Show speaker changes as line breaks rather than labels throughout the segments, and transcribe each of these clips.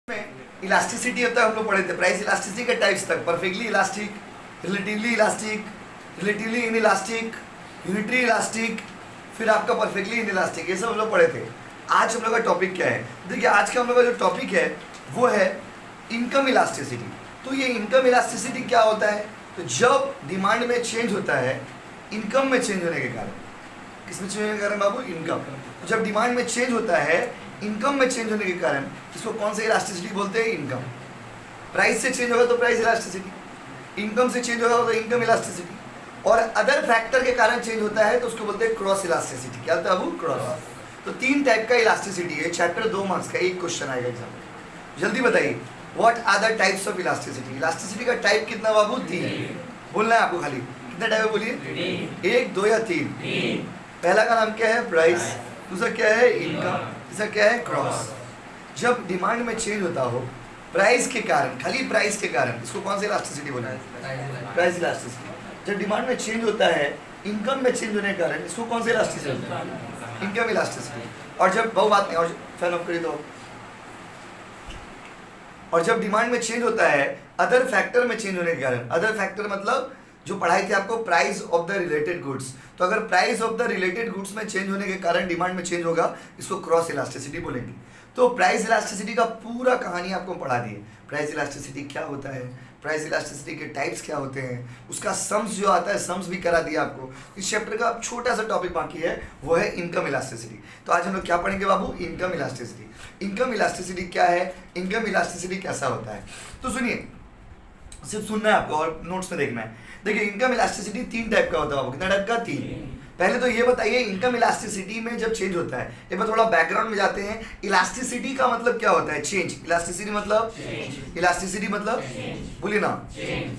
में इलास्टिसिटी होता है, हम लोग पढ़े थे प्राइस इलास्टिसिटी के टाइप्स तक, perfectly elastic, relatively in elastic, unitary elastic, फिर आपका परफेक्टली इन इलास्टिक, ये सब हम लोग पढ़े थे। आज हम लोग का टॉपिक क्या है? देखिए आज का हम लोग का जो टॉपिक है वो है इनकम इलास्टिसिटी। तो ये इनकम इलास्टिसिटी क्या होता है? तो जब डिमांड में चेंज होता है इनकम में चेंज होने के कारण, किसमें चेंज होने के कारण बाबू? इनकम। तो जब डिमांड में चेंज होता है इनकम में चेंज होने के कारण, इसको कौन सी इलास्टिसिटी बोलते हैं? इनकम। प्राइस से चेंज होगा तो प्राइस इलास्टिसिटी, इनकम से चेंज होगा तो इनकम इलास्टिसिटी, और अदर फैक्टर के कारण चेंज होता है तो उसको बोलते हैं क्रॉस इलास्टिसिटी। क्या होता है बाबू? क्रॉस। तो तीन टाइप का इलास्टिसिटी है। चैप्टर 2 मार्क्स का एक क्वेश्चन आएगा एग्जाम में। जल्दी बताइए, what are the types of elasticity? Elasticity का टाइप कितना बाबू? 3 बोलना है आपको खाली। कितने टाइप है बोलिए? 1, 2 या 3? पहला का नाम क्या है? प्राइस। दूसरा क्या है? इनकम। तीसरा क्या है? क्रॉस। जब डिमांड में चेंज होता हो प्राइस के कारण, खाली प्राइस के कारण, इसको कौन सी इलास्टिसिटी बोलना है? Price elasticity. जब डिमांड में चेंज होता है इनकम में चेंज होने के कारण, इसको कौन सी इलास्टिसिटी बोलते हैं? Income elasticity. और जब बहु बात नहीं, और फैन ऑफ करी दो। और जब डिमांड में चेंज होता है अदर फैक्टर में चेंज होने के कारण, अदर फैक्टर मतलब जो पढ़ाई थी आपको price of the related goods, तो अगर price of the related goods में चेंज होने के कारण डिमांड में चेंज होगा, इसको क्रॉस इलास्टिसिटी बोलेंगे। तो प्राइस इलास्टिसिटी का पूरा कहानी आपको पढ़ा दी है। प्राइस इलास्टिसिटी क्या होता है, प्राइस इलास्टिसिटी के टाइप्स क्या होते हैं, उसका सम्स जो आता है सम्स भी करा दिया आपको। इस चैप्टर का छोटा सा टॉपिक बाकी है, वो है इनकम इलास्टिसिटी। तो आज हम लोग क्या पढ़ेंगे बाबू? Income elasticity. इनकम इलास्टिसिटी क्या है, इनकम इलास्टिसिटी कैसा होता है? तो सुनिए, सिर्फ सुनना है आपको और नोट्स में देखना है। देखिए इनकम इलास्टिसिटी 3 टाइप का होता है बाबू। कितना टाइप का? 3। पहले तो ये बताइए इनकम इलास्टिसिटी में जब चेंज होता है, एक बार थोड़ा बैकग्राउंड में जाते हैं। इलास्टिसिटी का मतलब क्या होता है? चेंज। इलास्टिसिटी मतलब? इलास्टिसिटी मतलब? बोलिए ना।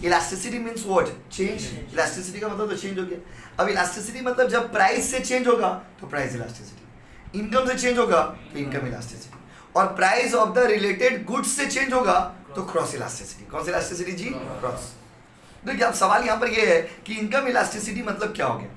Elasticity means what? Change. Elasticity का मतलब तो चेंज हो गया। अब इलास्टिसिटी मतलब जब प्राइस से चेंज होगा तो प्राइस इलास्टिसिटी, इनकम से चेंज होगा तो इनकम इलास्टिसिटी, और price of the related goods से चेंज होगा तो क्रॉस इलास्टिसिटी। कौन सी इलास्टिसिटी जी? क्रॉस। देखिए अब सवाल यहाँ पर ये है कि इनकम इलास्टिसिटी मतलब क्या हो गया?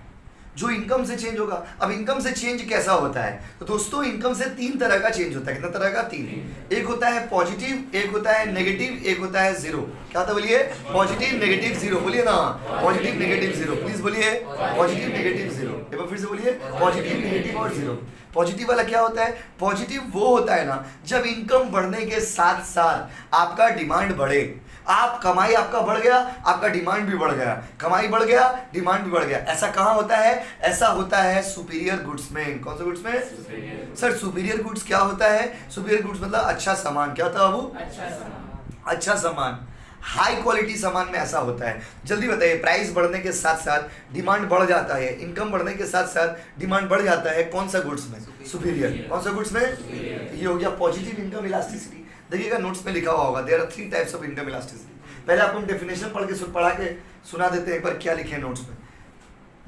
जो इनकम से चेंज होगा। अब इनकम से चेंज कैसा होता है? तो दोस्तों इनकम से 3 तरह का चेंज होता है। कितना तरह का? 3। एक होता है पॉजिटिव, एक होता है नेगेटिव, एक होता है जीरो। क्या होता है बोलिए? Positive, negative, zero. बोलिए ना, पॉजिटिव, नेगेटिव, जीरो। प्लीज बोलिए, पॉजिटिव, नेगेटिव, जीरो। एक बार फिर से बोलिए, पॉजिटिव, नेगेटिव और जीरो। पॉजिटिव वाला क्या होता है? पॉजिटिव वो होता है ना जब इनकम बढ़ने के साथ साथ आपका डिमांड बढ़े। आप कमाई आपका बढ़ गया, आपका डिमांड भी बढ़ गया, कमाई बढ़ गया, डिमांड भी बढ़ गया। ऐसा कहाँ होता है? ऐसा होता है सुपीरियर गुड्स में। कौन से गुड्स में? सर सुपीरियर गुड्स क्या होता है? सुपीरियर गुड्स मतलब अच्छा सामान। क्या होता है बाबू? अच्छा सामान, हाई क्वालिटी सामान में ऐसा होता है। जल्दी बताइए, प्राइस बढ़ने के साथ साथ डिमांड बढ़ जाता है, इनकम बढ़ने के साथ साथ डिमांड बढ़ जाता है। कौन सा गुड्स में? सुपीरियर। कौन सा गुड्स में? ये हो गया पॉजिटिव इनकम इलास्टिसिटी। देखिएगा नोट्स में लिखा हुआ होगा, there are 3 types of income elasticity. पहले आपको हम डेफिनेशन पढ़ा के सुना देते हैं एक बार क्या लिखे हैं नोट्स में।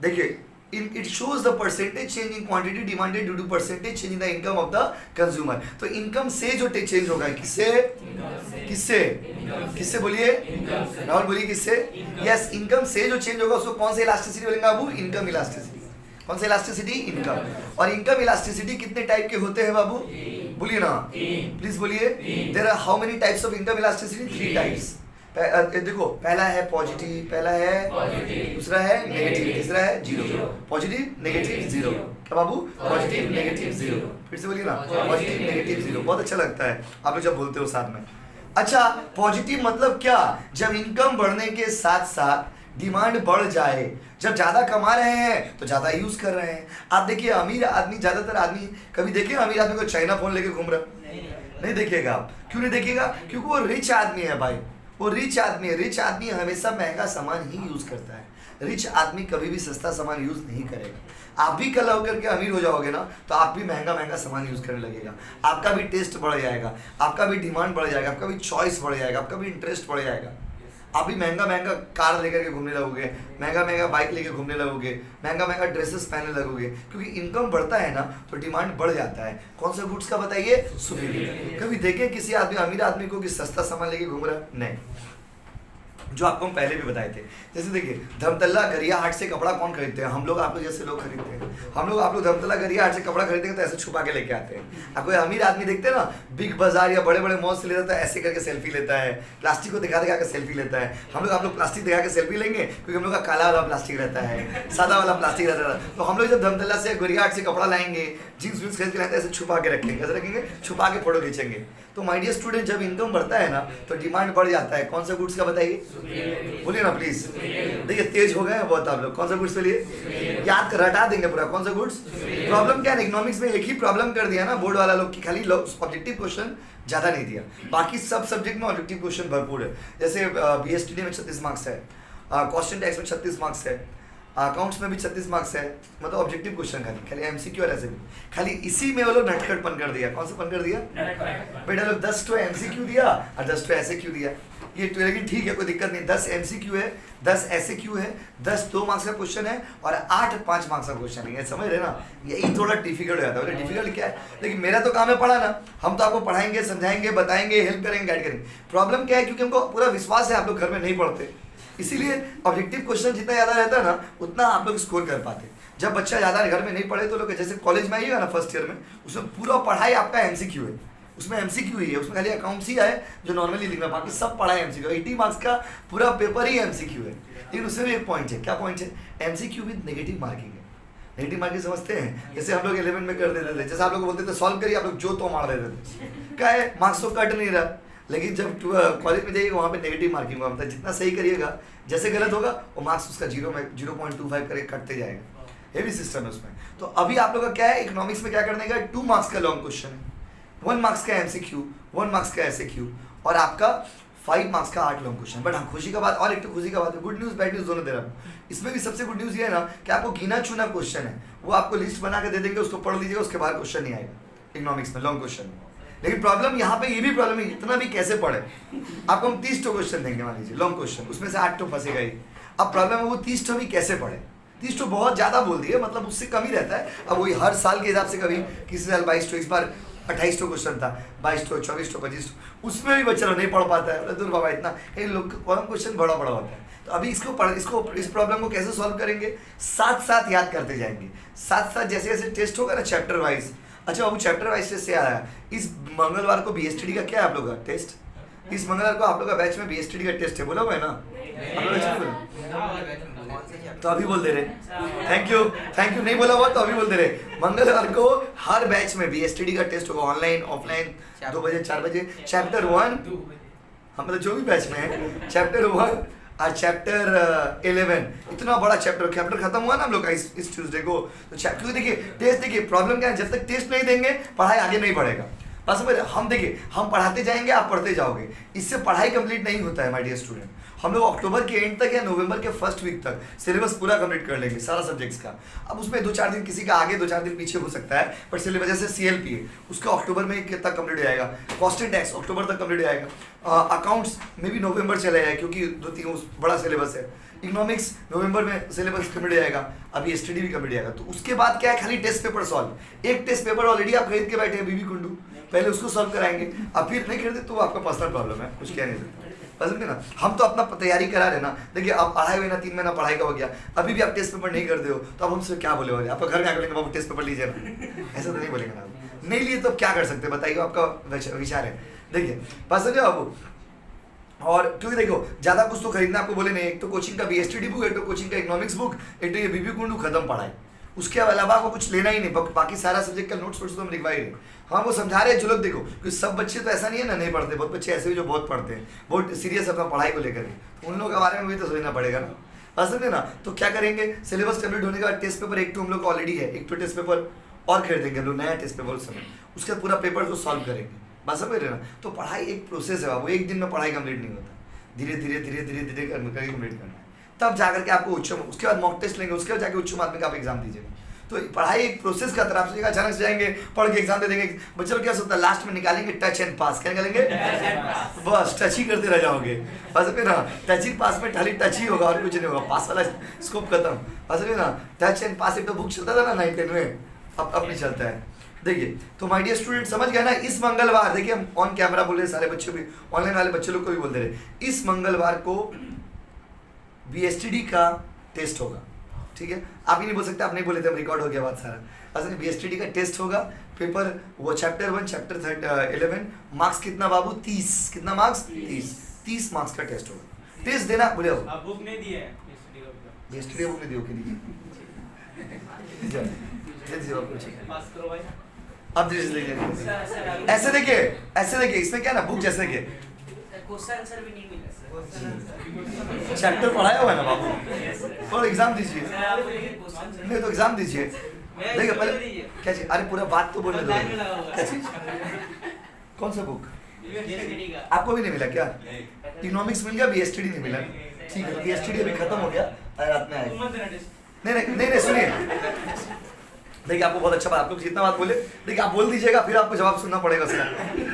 देखिए, it shows the percentage change in quantity demanded due to percentage change in the income of the consumer। तो इनकम से जो चेंज होगा, किससे? किससे? किससे बोलिए? राहुल बोलिए किससे? यस, इनकम से जो चेंज होगा उसको कौन सा इलास्टिसिटी बोलेंगे बाबू? Income elasticity. कौन सा इलास्टिसिटी? इनकम। और इनकम इलास्टिसिटी कितने टाइप के होते हैं बाबू? बोलिए ना, प्लीज बोलिए। There are how many types of income elasticity? 3 types. देखो, पहला है पॉजिटिव, पहला है, दूसरा है नेगेटिव, तीसरा है जीरो। Positive, negative, zero. क्या बाबू? Positive, negative, zero. फिर से बोलिए ना, पॉजिटिव, नेगेटिव, जीरो। बहुत अच्छा लगता है आप लोग जब बोलते हो साथ में। अच्छा, पॉजिटिव मतलब क्या? जब इनकम बढ़ने के साथ साथ डिमांड बढ़ जाए। जब ज्यादा कमा रहे हैं तो ज्यादा यूज कर रहे हैं। आप देखिए अमीर आदमी, ज्यादातर आदमी कभी देखिए अमीर आदमी को चाइना फोन लेके घूम रहा? नहीं देखिएगा आप। क्यों नहीं देखिएगा? क्योंकि वो रिच आदमी है भाई, वो रिच आदमी है। रिच आदमी हमेशा महंगा सामान ही यूज करता है। रिच आदमी कभी भी सस्ता सामान यूज नहीं करेगा। आप भी कल होकर के अमीर हो जाओगे ना तो आप भी महंगा महंगा सामान यूज करने लगेगा। आपका भी टेस्ट बढ़ जाएगा, आपका भी डिमांड बढ़ जाएगा, आपका भी चॉइस बढ़ जाएगा, आपका भी इंटरेस्ट बढ़ जाएगा। आप भी महंगा महंगा कार लेकर के घूमने लगोगे, महंगा महंगा बाइक लेके घूमने लगोगे, महंगा महंगा ड्रेसेस पहनने लगोगे। क्योंकि इनकम बढ़ता है ना तो डिमांड बढ़ जाता है। कौन सा गुड्स का बताइए? सुपीरियर। कभी देखें किसी आदमी, अमीर आदमी को कि सस्ता सामान लेके घूम रहा है? नहीं। जो आपको हम पहले भी बताए थे। जैसे देखिए धमतल्ला गरिया हाट से कपड़ा कौन खरीदते हैं? हम लोग, आप लोग जैसे लोग खरीदते हैं। हम लोग, आप लोग धमतल्ला गरिया हाट से कपड़ा खरीदेंगे तो ऐसे छुपा के लेके आते हैं। आप कोई अमीर आदमी देखते हैं ना, बिग बाजार या बड़े बड़े मॉल से लेता है, ऐसे करके सेल्फी लेता है, प्लास्टिक को दिखा दिखा के सेल्फी लेता है। हम लोग, आप लोग प्लास्टिक दिखा के सेल्फी लेंगे क्योंकि हम लोग का काला वाला प्लास्टिक रहता है, सादा वाला प्लास्टिक रहता है। तो हम लोग जब धमतल्ला से गरिया हाट से कपड़ा लाएंगे, जीन्स वीन्स खरीद के लाएंगे, ऐसे छुपा के रखेंगे, कैसे रखेंगे? छुपा के फोटो खींचेंगे। तो माय डियर स्टूडेंट, जब इनकम बढ़ता है ना तो डिमांड बढ़ जाता है। कौन सा गुड्स का बताइए, बोलिए ना प्लीज। देखिए तेज हो गए हैं बहुत आप लोग। कौन सा गुड्स के लिए? याद कर, रटा देंगे पूरा। कौन सा गुड्स? प्रॉब्लम क्या है इकोनॉमिक्स में? एक ही प्रॉब्लम कर दिया ना बोर्ड वाला लोग की, खाली ऑब्जेक्टिव क्वेश्चन ज्यादा नहीं दिया, बाकी सब सब्जेक्ट में ऑब्जेक्टिव क्वेश्चन भरपूर है। जैसे बीएसटीडी में 36 मार्क्स है, क्वेश्चन टैक्स में 36 मार्क्स है, अकाउंट्स में भी 36 मार्क्स है। मतलब ऑब्जेक्टिव क्वेश्चन खाली एमसीक्यू और ऐसे भी। खाली इसी में वो लोग नटखटपन कर दिया। कौन सा पन कर दिया बेटा? लोग 10 तो एमसीक्यू दिया और 10 तो ऐसे क्यों दिया। ये तो लेकिन ठीक है, कोई दिक्कत नहीं। 10 एमसीक्यू है, 10 ऐसे क्यों है, 10 2 मार्क्स का क्वेश्चन है और 8 5 मार्क्स का क्वेश्चन है। समझ रहे ना? यही थोड़ा डिफिकल्ट हो जाता है। डिफिकल्ट क्या है? लेकिन मेरा तो काम है पढ़ाना। हम तो आपको पढ़ाएंगे, समझाएंगे, बताएंगे, हेल्प करेंगे, गाइड करेंगे। प्रॉब्लम क्या है? क्योंकि हमको पूरा विश्वास है आप लोग घर में नहीं पढ़ते, इसीलिए ऑब्जेक्टिव क्वेश्चन जितना ज़्यादा रहता है ना उतना आप लोग स्कोर कर पाते। जब बच्चा ज़्यादा घर में नहीं पढ़े तो लोग, जैसे कॉलेज में आइएगा ना फर्स्ट ईयर में, उसमें पूरा पढ़ाई आपका एमसीक्यू है, उसमें एमसीक्यू ही है, उसमें खाली अकाउंट्स ही आए जो नॉर्मली लिखना, बाकी सब पढ़ाई एमसीक्यू। 80 मार्क्स का पूरा पेपर ही एमसीक्यू है। लेकिन उसमें भी एक पॉइंट है। क्या पॉइंट है? एमसीक्यू विद नेगेटिव मार्किंग है। नेगेटिव मार्किंग समझते हैं? जैसे हम लोग 11 में कर देते थे, जैसे आप लोग बोलते थे सॉल्व करिए, आप लोग जो तो मार देते थे। क्या है? मार्क्स तो कट नहीं रहा। लेकिन जब कॉलेज में जाइएगा वहाँ पे नेगेटिव मार्किंग होगा, मतलब जितना सही करिएगा, जैसे गलत होगा वो मार्क्स उसका 0.25 करके कटते जाएगा। हेवी सिस्टम है उसमें। तो अभी आप लोग का क्या है, इकोनॉमिक्स में क्या करने का? 2 मार्क्स का लॉन्ग क्वेश्चन है, 1 मार्क्स का एमसीक्यू, 1 मार्क्स का एसएक्यू और आपका 5 मार्क्स का 8 लॉन्ग क्वेश्चन। बट हाँ, खुशी का बात, और एक तो खुशी का बात है, गुड न्यूज़ बैड न्यूज़ दोनों दे रहा हूँ। इसमें भी सबसे गुड न्यूज़ ये है ना कि आपको गिना चुना क्वेश्चन है, वो आपको लिस्ट बना के दे देंगे, उसको पढ़ लीजिएगा, उसके बाद क्वेश्चन नहीं आएगा इकोनॉमिक्स में लॉन्ग क्वेश्चन में। लेकिन प्रॉब्लम यहाँ पे ये भी प्रॉब्लम है, इतना भी कैसे पढ़े? आपको हम 30 क्वेश्चन देंगे, मान लीजिए लॉन्ग क्वेश्चन, उसमें से 8 फंसेगा ही। अब प्रॉब्लम है वो 30 भी कैसे पढ़े? 30 बहुत ज़्यादा बोल दिए, मतलब उससे कम ही रहता है। अब वही हर साल के हिसाब से, कभी किसी साल 22 इस बार 28 क्वेश्चन था, 22 24 25, उसमें भी बच्चा नहीं पढ़ पाता है। दूर बाबा, इतना कई लोग कॉलम क्वेश्चन बड़ा बड़ा होता है। तो अभी इसको इस प्रॉब्लम को कैसे सॉल्व करेंगे? साथ साथ याद करते जाएंगे, साथ साथ जैसे जैसे टेस्ट होगा ना चैप्टर वाइज। अच्छा बाबू, चैप्टर वाइज टेस्ट से आया, इस मंगलवार को बीएसटीडी का क्या है आप लोग का टेस्ट? इस मंगलवार को आप लोग का बैच में बीएसटीडी का टेस्ट है, बोला हुआ है ना? आप लोग तो अभी बोल दे रहे, थैंक यू नहीं बोला हुआ तो अभी बोल दे रहे। मंगलवार को हर बैच में बीएसटीडी का टेस्ट होगा, ऑनलाइन ऑफलाइन, 2 बजे 4 बजे। चैप्टर 1 हम मतलब जो भी बैच में है, चैप्टर 1 और चैप्टर 11, इतना बड़ा चैप्टर खत्म हुआ ना हम लोग का इस ट्यूसडे को। तो क्योंकि देखिए टेस्ट, देखिए प्रॉब्लम क्या है, जब तक टेस्ट नहीं देंगे पढ़ाई आगे नहीं बढ़ेगा। बस हम देखिए, हम पढ़ाते जाएंगे, आप पढ़ते जाओगे, इससे पढ़ाई कंप्लीट नहीं होता है माय डियर स्टूडेंट। हम लोग अक्टूबर के एंड तक या नवंबर के फर्स्ट वीक तक सिलेबस पूरा कंप्लीट कर लेंगे सारा सब्जेक्ट्स का। अब उसमें 2-4 दिन किसी का आगे 2-4 दिन पीछे हो सकता है, पर सिलेबस जैसे सीएलपी है उसका अक्टूबर में तक कंप्लीट हो जाएगा, कॉस्ट एंड टैक्स अक्टूबर तक कंप्लीट हो जाएगा, अकाउंट्स में भी नवंबर चला जाएगा क्योंकि 2-3 बड़ा सिलेबस है, इकोनॉमिक्स नवंबर में सिलेबस कंप्लीट हो जाएगा, अभी स्टडी भी कंप्लीट हो जाएगा। तो उसके बाद क्या है, खाली टेस्ट पेपर सॉल्व। एक टेस्ट पेपर ऑलरेडी आप खरीद के बैठे हैं बीबी कुंडू, पहले उसको सॉल्व कराएंगे। अब फिर नहीं खरीदे तो आपका पर्सनल प्रॉब्लम है, कुछ कह नहीं सकते। समझे ना? हम तो अपना तैयारी करा रहे ना। देखिए अब 2.5 महीना 3 महीना पढ़ाई का हो गया, अभी भी आप टेस्ट पेपर नहीं करते हो तो अब हमसे क्या बोले? आपका घर में आकर बोलेंगे बाबू टेस्ट पेपर लीजिए ना, ऐसा तो नहीं बोलेंगे ना। नहीं लिए तो क्या कर सकते हैं बताइए, आपका विचार है। देखिए बस समझो अब, और क्योंकि देखो ज़्यादा कुछ तो खरीदना आपको बोले नहीं, एक तो कोचिंग का बीएसटीडी बुक, एक तो कोचिंग का इकोनॉमिक्स बुक, एक तो ये बीबी कुंडू खत्म पढ़ाई, उसके अलावा आपको कुछ लेना ही नहीं, बाकी सारा सब्जेक्ट का नोट्स तो हम लिखवा ही नहीं। हाँ वो समझा रहे हैं जो लोग, देखो क्योंकि सब बच्चे तो ऐसा नहीं है ना नहीं पढ़ते, बहुत बच्चे ऐसे भी जो बहुत पढ़ते हैं, बहुत सीरियस अपना पढ़ाई को लेकर के, उन लोगों के बारे में भी तो सोचना पड़ेगा ना। पसंद है ना? तो क्या करेंगे, सिलेबस कंप्लीट होने के बाद टेस्ट पेपर एक तो हम लोग ऑलरेडी है, एक तो टेस्ट पेपर और खरीदेंगे हम लोग, नया टेस्ट पेपर उस समय, उसके बाद पूरा पेपर को सॉल्व करेंगे। बस समझ रहे ना? तो पढ़ाई एक प्रोसेस है, वो एक दिन में पढ़ाई कंप्लीट नहीं होता, धीरे धीरे धीरे धीरे धीरे करके कंप्लीट करना है, तब जाकर के आपको उच्च, उसके बाद मॉक टेस्ट लेंगे, उसके बाद जाके उच्च माध्यमिक आप एग्जाम दीजिएगा। तो पढ़ाई एक प्रोसेस का तरफ से, अचानक से जाएंगे पढ़ के एग्जाम दे देंगे, बच्चे लोग क्या सोचता है लास्ट में निकालेंगे टच एंड पास, क्या निकालेंगे? बस टच ही करते रह जाओगे, बस फिर ना टच ही पास में खाली टच ही होगा और कुछ नहीं होगा, पास वाला स्कोप खत्म। बस फिर ना टच एंड पास एक तो बुक चलता था ना 9-10 में, अब नहीं चलता है। देखिए तो माय डियर स्टूडेंट समझ गए ना? इस मंगलवार, देखिए हम ऑन कैमरा बोल रहे सारे बच्चों भी, ऑनलाइन वाले बच्चे लोग को भी बोल दे रहे, इस मंगलवार को BSTD का टेस्ट होगा, ठीक है। आप ही नहीं बोल सकते, आप नहीं बोले थे, हम रिकॉर्ड हो गया बात सारा। असल में BSTD का टेस्ट होगा, पेपर वो चैप्टर 1 चैप्टर 11, मार्क्स कितना बाबू 30, कितना मार्क्स 30 मार्क्स का टेस्ट होगा। टेस्ट देना बोले हो,
आप बुक नहीं दिए हैं
BSTD बुक नहीं दियो कि नहीं
पास करो भाई।
अब ऐसे देखिए, ऐसे देखिए, इसमें क्या ना बुक जैसे देखिए
क्वेश्चन आंसर भी नहीं मिला सर।
चैप्टर पढ़ाया हुआ है ना बाबू, और एग्जाम दीजिए, नहीं तो एग्जाम दीजिए। देखिए पहले क्या चीज, अरे पूरा बात तो बोलने दो, क्या चीज, कौन सा बुक आपको भी नहीं मिला क्या? इकोनॉमिक्स मिल गया, BSTD नहीं मिला, ठीक है। तो BSTD अभी खत्म हो गया, रात में आएगा। नहीं सुनिए, देखिए आपको बहुत अच्छा बात, आप लोग जितना बात बोले देखिए आप बोल दीजिएगा, फिर आपको जवाब सुनना पड़ेगा उसका,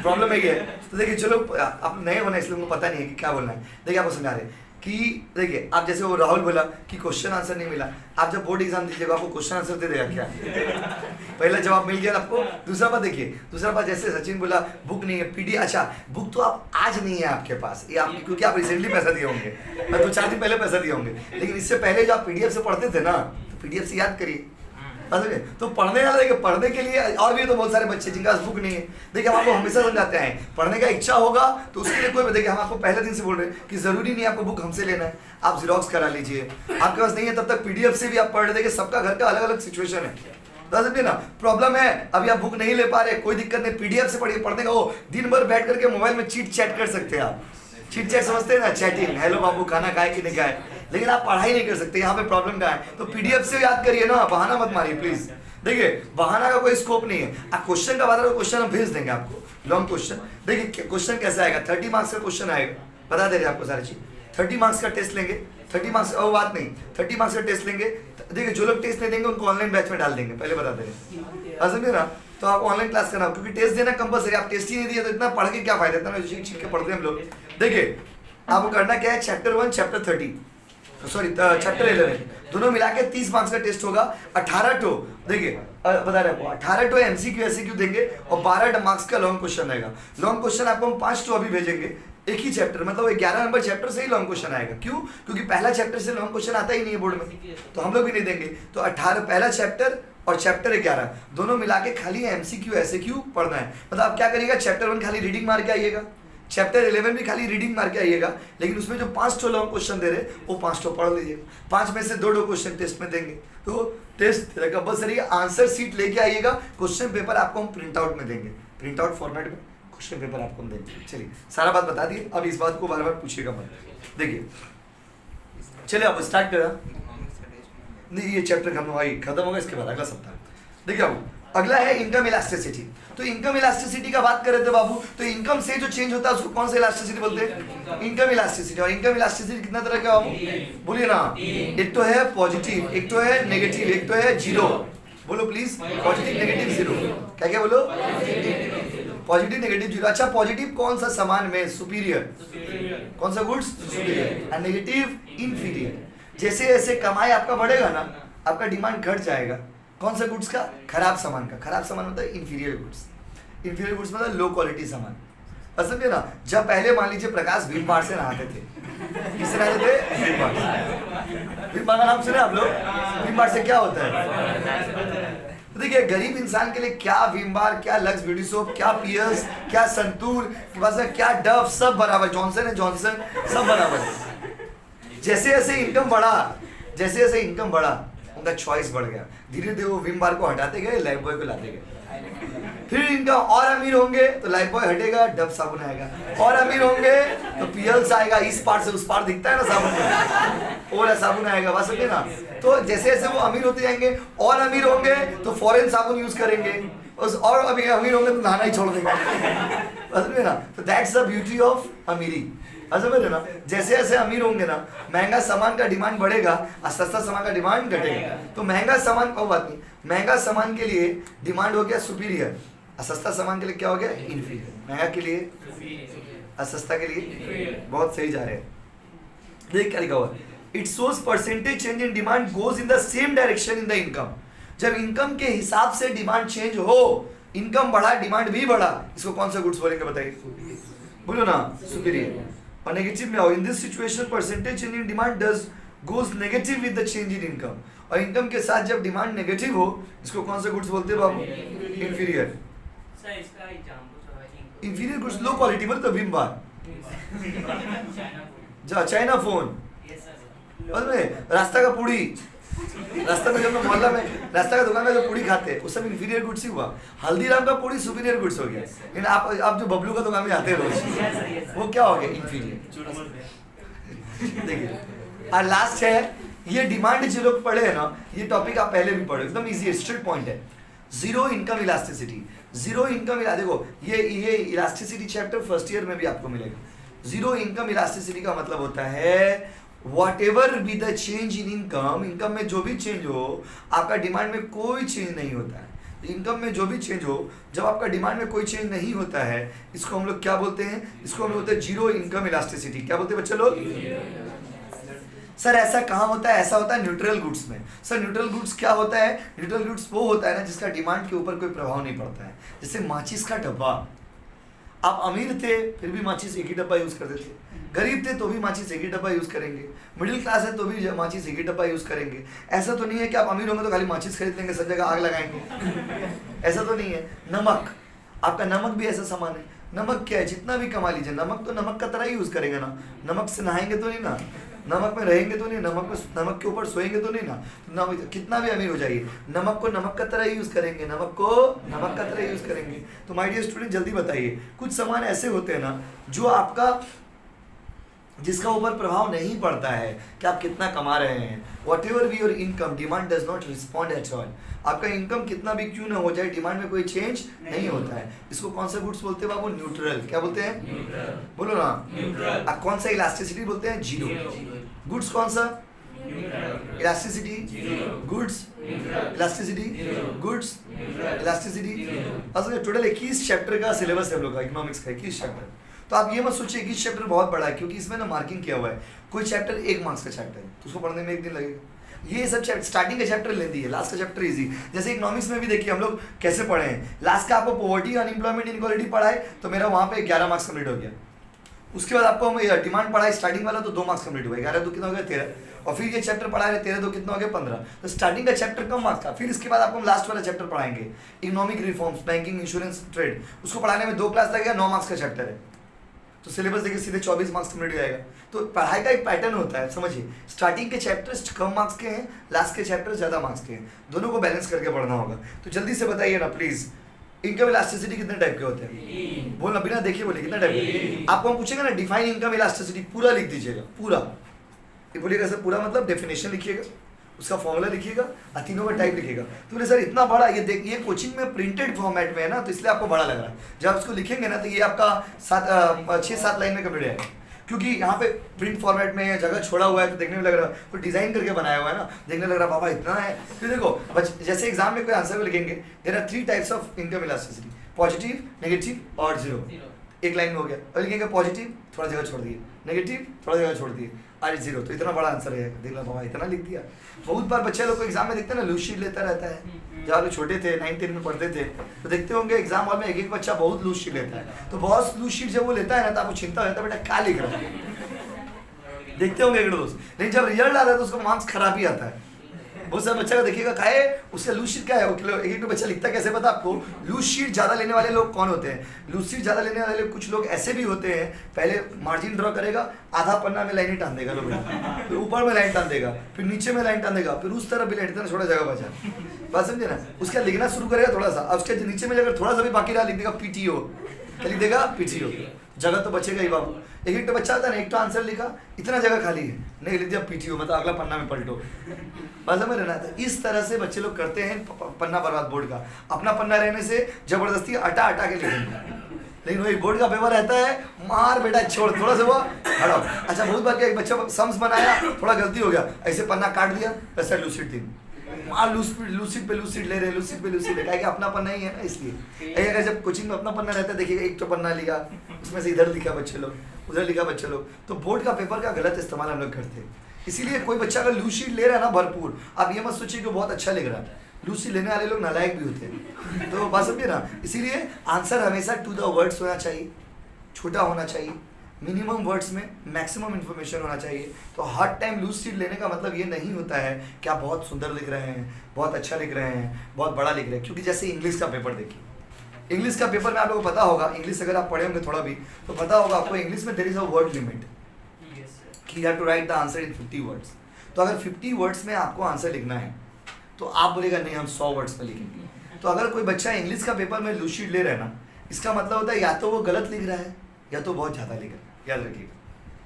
प्रॉब्लम है ये। तो देखिए चलो, आप नए होना इसलिए उनको पता नहीं है कि क्या बोलना है। देखिए आपको समझा रहे कि देखिए आप जैसे वो राहुल बोला कि क्वेश्चन आंसर नहीं मिला, आप जब बोर्ड एग्जाम दीजिएगा आपको क्वेश्चन आंसर दे देगा क्या? पहला जवाब मिल गया आपको। दूसरा बात देखिए, दूसरा बात जैसे सचिन बोला बुक नहीं है, PD, अच्छा बुक तो आप आज नहीं है आपके पास, ये आप क्योंकि आप रिसेंटली पैसा दिए होंगे, मैं 2-4 दिन पहले पैसा दिए होंगे, लेकिन इससे पहले जो आप PDF से पढ़ते थे ना, तो PDF से याद करिए। तो पढ़ने वाला देखिए, पढ़ने के लिए और भी तो बहुत सारे बच्चे जिनके पास बुक नहीं है। देखिए हम आपको हमेशा समझाते हैं, पढ़ने का इच्छा होगा तो उसके लिए कोई, देखिए हम आपको पहले दिन से बोल रहे हैं कि जरूरी नहीं आपको बुक हमसे लेना है, आप जीरोक्स करा लीजिए, आपके पास नहीं है तब तक PDF से भी आप पढ़ देखिए, सबका घर का अलग अलग सिचुएशन है, समझे ना। प्रॉब्लम है अभी आप बुक नहीं ले पा रहे, कोई दिक्कत नहीं, PDF से पढ़िए। पढ़ने का वो दिन भर बैठ करके मोबाइल में चीट चैट कर सकते हैं आप, चीट चैट समझते हैं ना, चैटिंग, हेलो बाबू खाना खाए कि नहीं खाए, लेकिन आप पढ़ाई नहीं कर सकते। यहाँ पे प्रॉब्लम क्या है, तो PDF से याद करिए ना, बहाना मत मारिए प्लीज। देखिए बहाना का कोई स्कोप नहीं है। आप क्वेश्चन का बता, क्वेश्चन हम भेज देंगे आपको, लॉन्ग क्वेश्चन। देखिए क्वेश्चन कैसा आएगा, 30 मार्क्स का क्वेश्चन आएगा, बता दे रहे आपको सारी चीज। 30 मार्क्स का टेस्ट लेंगे, 30 मार्क्स वो बात नहीं, 30 मार्क्स का टेस्ट लेंगे। देखिए जो लोग टेस्ट नहीं देंगे उनको ऑनलाइन बैच में डाल देंगे, पहले बता दे रहे, समझे ना। तो आप ऑनलाइन क्लास करना, क्योंकि टेस्ट देना कंपलसरी, आप टेस्ट ही नहीं दिया तो इतना पढ़ के क्या फायदा, इतना सीख के पढ़ते हैं हम लोग। देखिए आपको करना क्या है, चैप्टर 1 चैप्टर 30 सॉरी चैप्टर 11 दोनों मिला के 30 मार्क्स का टेस्ट होगा। 18 टो देखिए बता रहे आपको, 18 टो MCQ SCQ देंगे और 12 मार्क्स का लॉन्ग क्वेश्चन आएगा। लॉन्ग क्वेश्चन आपको हम 5 टो अभी भेजेंगे, एक ही चैप्टर, मतलब 11 नंबर चैप्टर से ही लॉन्ग क्वेश्चन आएगा। क्यों? क्योंकि पहला चैप्टर से लॉन्ग क्वेश्चन आता ही नहीं है बोर्ड में, तो हम लोग भी नहीं देंगे। तो 18 पहला चैप्टर और चैप्टर 11 दोनों मिला के खाली MCQ SCQ पढ़ना है। मतलब आप क्या करिएगा, चैप्टर 1 खाली रीडिंग मार के आइएगा, चैप्टर 11 भी खाली रीडिंग मार के आइएगा, लेकिन उसमें जो 5 टो लॉन्ग क्वेश्चन दे रहे वो 5 टो पढ़ लीजिए। 5 में से 2 क्वेश्चन टेस्ट में देंगे, तो टेस्ट कंपलसरी, आंसर सीट लेके आइएगा। क्वेश्चन पेपर आपको हम प्रिंट आउट में देंगे, प्रिंट आउट फॉर्मेट में क्वेश्चन पेपर आपको हम देंगे। चलिए सारा बात बता दिए, अब इस बात को बार बार पूछिएगा मत। देखिए चलिए अब स्टार्ट करा, नहीं ये चैप्टर खत्म होगा, इसके बाद अगला सप्ताह। देखिए अब अगला है इनकम इलास्टिसिटी। तो इनकम इलास्टिसिटी का बात कर रहे थे बाबू, तो इनकम से जो चेंज होता है उसको कौन सा इलास्टिसिटी बोलते हैं? Income elasticity. और इनकम इलास्टिसिटी कितना तरह का बाबू बोलिए ना, एक तो है पॉजिटिव, एक तो है नेगेटिव, एक तो है जीरो। बोलो प्लीज, पॉजिटिव नेगेटिव जीरो, क्या क्या बोलो, पॉजिटिव नेगेटिव जीरो। अच्छा पॉजिटिव कौन सा सामान में सुपीरियर, कौन सा गुड्स सुपीरियर, और नेगेटिव इंफीरियर। जैसे जैसे कमाई आपका बढ़ेगा ना, आपका डिमांड घट जाएगा। कौन सा गुड्स का? खराब सामान का। खराब सामान मतलब इंफीरियर गुड्स, इंफीरियर गुड्स मतलब लो क्वालिटी सामान। समझे ना। जब पहले मान लीजिए प्रकाश भीम बार से नहाते थे, किससे नहाते थे? भीम बार से। भीम बार का नाम सुने आप लोग? भीम बार से क्या होता है? तो देखिए गरीब इंसान के लिए क्या भीम बार, क्या लक्स ब्यूटी सोप, क्या पियर्स, क्या संतूर, क्या डव, सब बराबर, जॉनसन है जॉनसन, सब बराबर। जैसे जैसे इनकम बढ़ा, जैसे जैसे इनकम बढ़ा उनका चॉइस बढ़ गया। धीरे धीरे वो विम बार को हटाते गए, लाइफ बॉय को लाते गए। फिर इनका और अमीर होंगे तो लाइफ बॉय हटेगा, डब साबुन आएगा। और अमीर होंगे तो पियल्स आएगा, इस पार से उस पार दिखता है ना साबुन, और साबुन आएगा, बस समझे ना। तो जैसे जैसे वो अमीर होते जाएंगे, और अमीर होंगे तो फॉरेन साबुन यूज करेंगे, और अभी अमीर होंगे तो नहाना ही छोड़ देंगे, समझे ना। तो दैट्स द ब्यूटी ऑफ अमीरी, समझ ना। जैसे जैसे अमीर होंगे ना, महंगा सामान का डिमांड बढ़ेगा और सस्ता सामान का डिमांड घटेगा। तो महंगा सामान कोई बात नहीं, महंगा सामान के लिए डिमांड हो गया सुपीरियर, और सस्ता सामान के लिए क्या हो गया? इंफीरियर। महंगा के लिए और सस्ता के लिए, बहुत सही जा रहे हैं। देख क्या लिखा हुआ, it shows percentage change in demand goes in the same direction in the income. जब इनकम के हिसाब से डिमांड चेंज हो, इनकम बढ़ा डिमांड भी बढ़ा, इसको कौन सा गुड्स बोलेंगे बताइए? बोलो ना, सुपीरियर। और नेगेटिव में आओ, in this situation percentage change in demand does goes negative with the change in income, और इनकम के साथ जब डिमांड नेगेटिव हो, इसको कौन सा गुड्स बोलते हैं बाबू? इंफीरियर।
सर इसका example sir I think
inferior goods low quality बोल तो Vim bar, China phone,
yes sir
और में रास्ता का पूड़ी, रास्ता में जब लोग मोहल्ला में रास्ता का दुकान का जो पूड़ी खाते हैं वो सब इंफीरियर गुड्स ही हुआ। हल्दीराम का पूड़ी सुपीरियर गुड्स हो गया। लेकिन आप जो बबलू का दुकान में आते हैं रोज, वो क्या हो गया? इंफीरियर। देखिए, और लास्ट है ये डिमांड जो लोग पढ़े हैं ना, ये टॉपिक आप पहले भी पढ़े, एकदम इजी स्ट्रेट पॉइंट है। Zero income elasticity, zero income देखो ये इलास्टिसिटी चैप्टर फर्स्ट ईयर में भी आपको मिलेगा। जीरो इनकम इलास्टिसिटी का मतलब होता है whatever be the change in income, income में जो भी चेंज हो, आपका डिमांड में कोई चेंज नहीं होता है। इनकम में जो भी चेंज हो, जब आपका डिमांड में कोई चेंज नहीं होता है, इसको हम लोग क्या बोलते हैं? इसको हम लोग बोलते हैं जीरो इनकम इलास्टिसिटी। क्या बोलते हैं बच्चे लोग? सर ऐसा कहाँ होता है? ऐसा होता है न्यूट्रल गुड्स में। सर न्यूट्रल गुड्स क्या होता है? न्यूट्रल गुड्स वो होता है ना जिसका डिमांड के ऊपर कोई प्रभाव नहीं पड़ता है। जैसे माचिस का डब्बा, आप अमीर थे फिर भी माचिस एक ही डब्बा यूज करते थे, गरीब थे तो भी माचिस एक ही डब्बा यूज करेंगे, मिडिल क्लास है तो भी माचिस एक ही डब्बा यूज करेंगे। ऐसा तो नहीं है कि आप अमीर होंगे तो खाली माचिस खरीद लेंगे, सब जगह आग लगाएंगे, ऐसा तो नहीं है। नमक, आपका नमक भी ऐसा सामान है। नमक क्या है? जितना भी कमा लीजिए, नमक तो नमक का तरह ही यूज करेंगे ना। नमक से नहाएंगे तो नहीं ना, नमक में रहेंगे तो नहीं, नमक के ऊपर सोएंगे तो नहीं ना। नमक कितना भी अमीर हो जाइए, नमक को नमक का तरह यूज करेंगे, नमक को नमक का तरह यूज करेंगे। तो माय डियर स्टूडेंट जल्दी बताइए, कुछ सामान ऐसे होते हैं ना जो आपका जिसका ऊपर प्रभाव नहीं पड़ता है कि आप कितना कमा रहे हैं। What ever be your income, demand does not respond at all. आपका इनकम कितना भी क्यों ना हो जाए, डिमांड में कोई चेंज नहीं होता है। इसको कौन सा गुड्स बोलते हैं बाबू? न्यूट्रल। क्या बोलते हैं? न्यूट्रल। बोलो ना। न्यूट्रल। अब कौन सा इलास्टिसिटी बोलते हैं? जीरो। गुड्स कौन सा? Elasticity goods, elasticity goods, elasticity. असल टोटल 21 चैप्टर का सिलेबस है हम लोग का, इकोनॉमिक्स का 21 चैप्टर। तो आप ये मत सोचिए कि चैप्टर बहुत बड़ा है, क्योंकि इसमें ना मार्किंग किया हुआ है। कोई चैप्टर 1 मार्क्स का चैप्टर है तो उसको पढ़ने में 1 दिन लगेगा। ये सब चैप्टर स्टार्टिंग का चैप्टर लेंदी है, लास्ट का चैप्टर इजी। जैसे इकोनॉमिक्स में भी देखिए हम लोग कैसे पढ़े हैं। लास्ट का आपको पॉवर्टी, अनएम्प्लॉयमेंट, इनक्वालिटी पढ़ा है तो मेरा वहाँ पे 11 मार्क्स कंप्लीट हो गया। उसके बाद आपको हम डिमांड पढ़ा है स्टार्टिंग वाला तो 2 मार्क्स कंप्लीट हुआ, 11 2 कितना हो गया 13। और फिर ये चैप्टर पढ़ा है 13 2 कितना हो गया 15। तो स्टार्टिंग का चैप्टर कम मार्क्स का। फिर इसके बाद आपको हम लास्ट वाला चैप्टर पढ़ाएंगे, economic reforms, banking, insurance, trade. उसको पढ़ाने में 2 क्लास लगेगा, 9 मार्क्स का चैप्टर है। तो सिलेबस देखिए सीधे 24 मार्क्स कंप्लीट हो जाएगा। तो पढ़ाई का एक पैटर्न होता है, समझिए। स्टार्टिंग के चैप्टर्स कम मार्क्स के हैं, लास्ट के चैप्टर ज़्यादा मार्क्स के हैं। दोनों को बैलेंस करके पढ़ना होगा। तो जल्दी से बताइए ना प्लीज़, इनकम इलास्टिसिटी कितने टाइप के होते हैं? बोलना बिना देखे बोले, कितना टाइप के? आपको हम पूछेंगे ना डिफाइन इनकम इलास्टिसिटी, पूरा लिख दीजिएगा, पूरा। ये बोलिएगा सर पूरा मतलब डेफिनेशन लिखिएगा, उसका फॉर्मूला लिखिएगा और तीनों का टाइप लिखिएगा। तो बोले सर इतना बड़ा, ये देख ये कोचिंग में प्रिंटेड फॉर्मेट में है ना, तो इसलिए आपको बड़ा लग रहा है। जब आप इसको लिखेंगे ना तो ये आपका 6-7 लाइन में कंप्लीट हो जाएगा, क्योंकि यहाँ पे प्रिंट फॉर्मेट में जगह छोड़ा हुआ है तो देखने में लग रहा है तो डिजाइन करके बनाया हुआ है ना, देखने लग रहा है बाबा इतना है। फिर देखो जैसे एग्जाम में कोई आंसर को लिखेंगे, there are 3 types of income elasticity, positive, negative और जीरो। एक लाइन में हो गया। और लिखेंगे पॉजिटिव, थोड़ा जगह छोड़ दिए, नेगेटिव, थोड़ा जगह छोड़ दिए, और जीरो। तो इतना बड़ा आंसर है, देख लो बाबा इतना लिख दिया। बहुत बार बच्चे लोग को एग्जाम में देखते हैं ना, लूज शीट लेता रहता है। जब आप छोटे थे 9-10 में पढ़ते थे तो देखते होंगे एग्जाम हॉल में एक बच्चा बहुत लूज शीट लेता है। तो बहुत लूज शीट जब वो लेता है ना तो आपको चिंता हो जाता है बेटा क्या लिख रहा है, देखते होंगे एक दोस्त। लेकिन जब रिजल्ट आता है तो उसका मार्क्स खराब ही आता है। बहुत सारे बच्चा का देखिएगा खाए उससे लूज शीट क्या है, एक बच्चा लिखता कैसे पता आपको? लूज शीट ज़्यादा लेने वाले लोग कौन होते हैं? लूज शीट ज़्यादा लेने वाले कुछ लोग ऐसे भी होते हैं, पहले मार्जिन ड्रॉ करेगा, आधा पन्ना में लाइन टान देगा लोग, फिर ऊपर में लाइन टान देगा, फिर नीचे में लाइन टान देगा, फिर उस तरफ भी लाइन टान, थोड़ा जगह बचा। बात समझे ना? उसका लिखना शुरू करेगा थोड़ा सा, और उसके नीचे में अगर थोड़ा सा भी बाकी रहा लिख देगा पीटीओ, क्या लिख देगा? पीटीओ। जगह तो बचेगा ही बाबू। एक बच्चा आता है ना, एक तो आंसर लिखा, इतना जगह खाली है, नहीं लिख दिया पीटीओ, मतलब अगला पन्ना में पलटो। बस समझ रहे ना? तो इस तरह से बच्चे लोग करते हैं पन्ना बर्बाद बोर्ड का। अपना पन्ना रहने से जबरदस्ती हटा के लिखेंगे, लेकिन वही बोर्ड का पेपर रहता है, मार बेटा छोड़, थोड़ा सा वो हटाओ। अच्छा बहुत बार क्या एक बच्चा सम्स बनाया, थोड़ा गलती हो गया, ऐसे पन्ना काट दिया, वैसे लूसिड थी, मार लूसिड पे लूसिड ले रहे, लूसिड पे लूसिड है, क्या अपना पन्ना ही है ना, इसलिए। अगर जब कोचिंग में अपना पन्ना रहता है, देखिएगा एक तो पन्ना लिया, उसमें से इधर लिखा बच्चे लोग, उधर लिखा बच्चे लोग, तो बोर्ड का पेपर का गलत इस्तेमाल हम लोग करते हैं। इसीलिए कोई बच्चा अगर लूज शीट ले रहा है ना भरपूर, आप ये मत सोचिए कि बहुत अच्छा लिख रहा है। लूज शीट लेने वाले लोग नालायक भी होते हैं, तो बात समझिए ना। इसीलिए आंसर हमेशा टू द वर्ड्स होना चाहिए, छोटा होना चाहिए, मिनिमम वर्ड्स में मैक्सिमम इन्फॉर्मेशन होना चाहिए। तो हर टाइम लूज शीट लेने का मतलब ये नहीं होता है कि आप बहुत सुंदर लिख रहे हैं, बहुत अच्छा लिख रहे हैं, बहुत बड़ा लिख रहे हैं। क्योंकि जैसे इंग्लिश का पेपर देखिए, इंग्लिश का पेपर में आप लोगों को पता होगा, इंग्लिश अगर आप पढ़े होंगे थोड़ा भी तो पता होगा आपको, इंग्लिश में there is a word limit कि you have to write the answer in 50 words. तो अगर 50 वर्ड्स में आपको आंसर लिखना है तो आप बोलेगा नहीं हम 100 वर्ड्स में लिखेंगे। तो अगर कोई बच्चा इंग्लिश का पेपर में लूज शीट ले रहा है ना, इसका मतलब होता है या तो वो गलत लिख रहा है या तो बहुत ज़्यादा लिख रहा है। याद रखिएगा,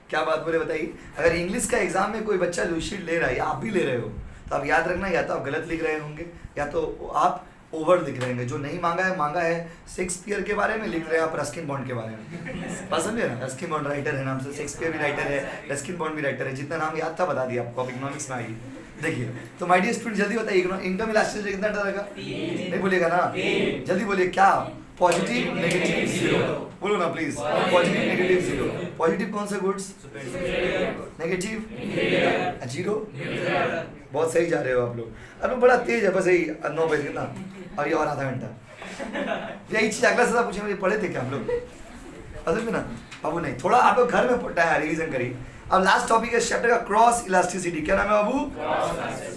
क्या बात बोले बताइए। अगर इंग्लिश का एग्जाम में कोई बच्चा लूज शीट ले रहा है या आप भी ले रहे हो तो आप याद रखना, या तो आप गलत लिख रहे होंगे या तो आप ओवर लिख रहे होंगे। जो नहीं मांगा है शेक्सपियर के बारे में लिख रहे हैं आप रस्किन बॉन्ड के बारे में। बात समझे ना, रस्किन बॉन्ड राइटर है नाम से, शेक्सपियर भी राइटर है, रस्किन बॉन्ड भी राइटर है। जितना नाम याद था बता दिया आपको, आप इकोनॉमिक्स में आइए। देखिए तो माय डियर स्टूडेंट जल्दी बताइए, इनकम इलास्टिसिटी कितना तरह का? नहीं बोलिएगा ना, जल्दी बोलिए। क्या? Positive, negative, zero. बोलो ना please. Positive, negative, zero. Positive कौन सा गुड्स? Negative zero. बहुत सही जा रहे हो आप लोग। अब बड़ा तेज है, बस यही 9 बजे कितना और ये और आधा घंटा। यही चीज अगला सदा पूछे, मुझे पढ़े थे क्या हम लोग? असल में ना बाबू नहीं, थोड़ा आप लोग घर में पढ़ा है, रिवीजन करिए। अब लास्ट टॉपिक है चैप्टर का क्रॉस इलास्टिसिटी। क्या नाम है बाबू?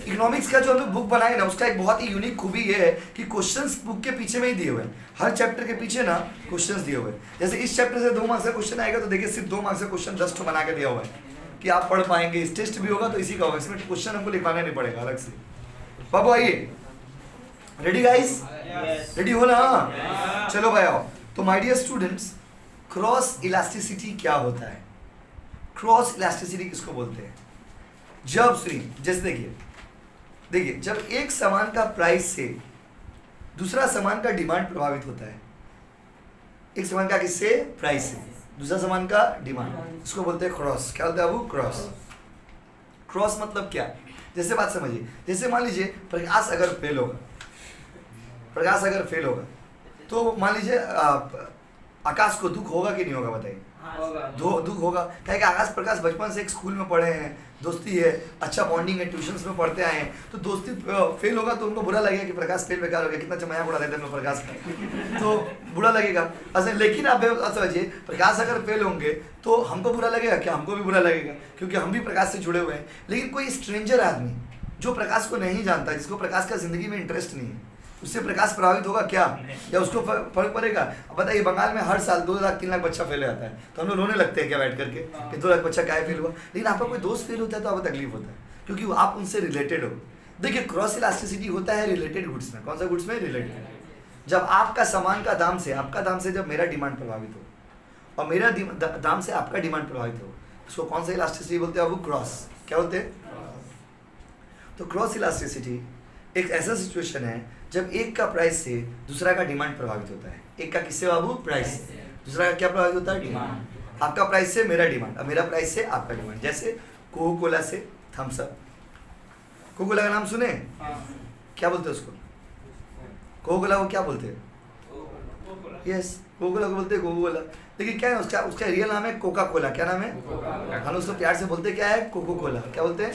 इकोनॉमिक्स का जो हम लोग बुक बनाए ना, उसका एक बहुत ही यूनिक खूबी ये है कि क्वेश्चंस बुक के पीछे में ही दिए हुए हैं। हर चैप्टर के पीछे ना क्वेश्चंस दिए हुए हैं। जैसे इस चैप्टर से 2 मार्क्स का क्वेश्चन आएगा तो देखिए सिर्फ 2 मार्क्स का क्वेश्चन 10 तो बना के दिया हुआ है कि आप पढ़ पाएंगे। इस टेस्ट भी होगा तो इसी का होगा, इसमें क्वेश्चन हमको लिखवाना नहीं पड़ेगा अलग से। बाबू आइए, रेडी गाइस? रेडी हो ना? चलो भाई आओ। तो my dear students, cross elasticity क्या होता है? क्रॉस इलास्टिसिटी किसको बोलते हैं? जब सुनिए, जैसे देखिए जब एक सामान का प्राइस से दूसरा सामान का डिमांड प्रभावित होता है, एक सामान का किससे? प्राइस से दूसरा सामान का डिमांड, इसको बोलते हैं क्रॉस। क्या बोलते हैं वो? क्रॉस। क्रॉस मतलब क्या? जैसे बात समझिए, जैसे मान लीजिए प्रकाश अगर फेल होगा तो मान लीजिए आकाश को दुख होगा कि नहीं होगा बताइए? दुख होगा। क्या कि आकाश प्रकाश बचपन से एक स्कूल में पढ़े हैं, दोस्ती है, अच्छा बॉन्डिंग है, ट्यूशंस में पढ़ते आए हैं, तो दोस्ती फेल होगा तो उनको बुरा लगेगा कि प्रकाश फेल बेकार हो गया, कितना अच्छा मजाक उड़ा देते हैं प्रकाश का, तो बुरा लगेगा। अच्छा लेकिन आप समझिए, प्रकाश अगर फेल होंगे तो हमको बुरा लगेगा क्या? हमको भी बुरा लगेगा, क्योंकि हम भी प्रकाश से जुड़े हुए हैं। लेकिन कोई स्ट्रेंजर आदमी जो प्रकाश को नहीं जानता, जिसको प्रकाश का जिंदगी में इंटरेस्ट नहीं है, उससे प्रकाश प्रभावित होगा क्या? या उसको फर्क पड़ेगा? अब बताइए, बंगाल में हर साल 2 लाख 3 लाख बच्चा फेल हो जाता है, तो हम लोग रोने लगते हैं क्या बैठ करके कि 2 लाख बच्चा क्या फेल हुआ? लेकिन आपका कोई दोस्त फेल होता है तो आपको तकलीफ होता है, क्योंकि आप उनसे रिलेटेड हो। देखिए क्रॉस इलास्टिसिटी होता है रिलेटेड गुड्स में। कौन सा गुड्स में? रिलेटेड। जब आपका सामान का दाम से, आपका दाम से जब मेरा डिमांड प्रभावित हो और मेरा दाम से आपका डिमांड प्रभावित हो, उसको कौन सा इलास्टिसिटी बोलते हैं? वो क्रॉस। क्या बोलते हैं? तो क्रॉस इलास्टिसिटी एक ऐसा सिचुएशन है जब एक का प्राइस से दूसरा का डिमांड प्रभावित होता है। एक का किससे बाबू? प्राइस से। दूसरा का क्या प्रभावित होता है? डिमांड। आपका प्राइस से मेरा डिमांड, अब मेरा प्राइस से आपका डिमांड। जैसे कोको कोला से थम्स अप। कोको कोला का नाम सुने? क्या बोलते हैं उसको? कोको कोला को क्या बोलते हैं? यस, कोको कोला को बोलते हैं कोको कोला। लेकिन क्या है उसका रियल नाम है कोका कोला। क्या नाम है? हम उसको प्यार से बोलते क्या है? Coca Cola. क्या बोलते हैं?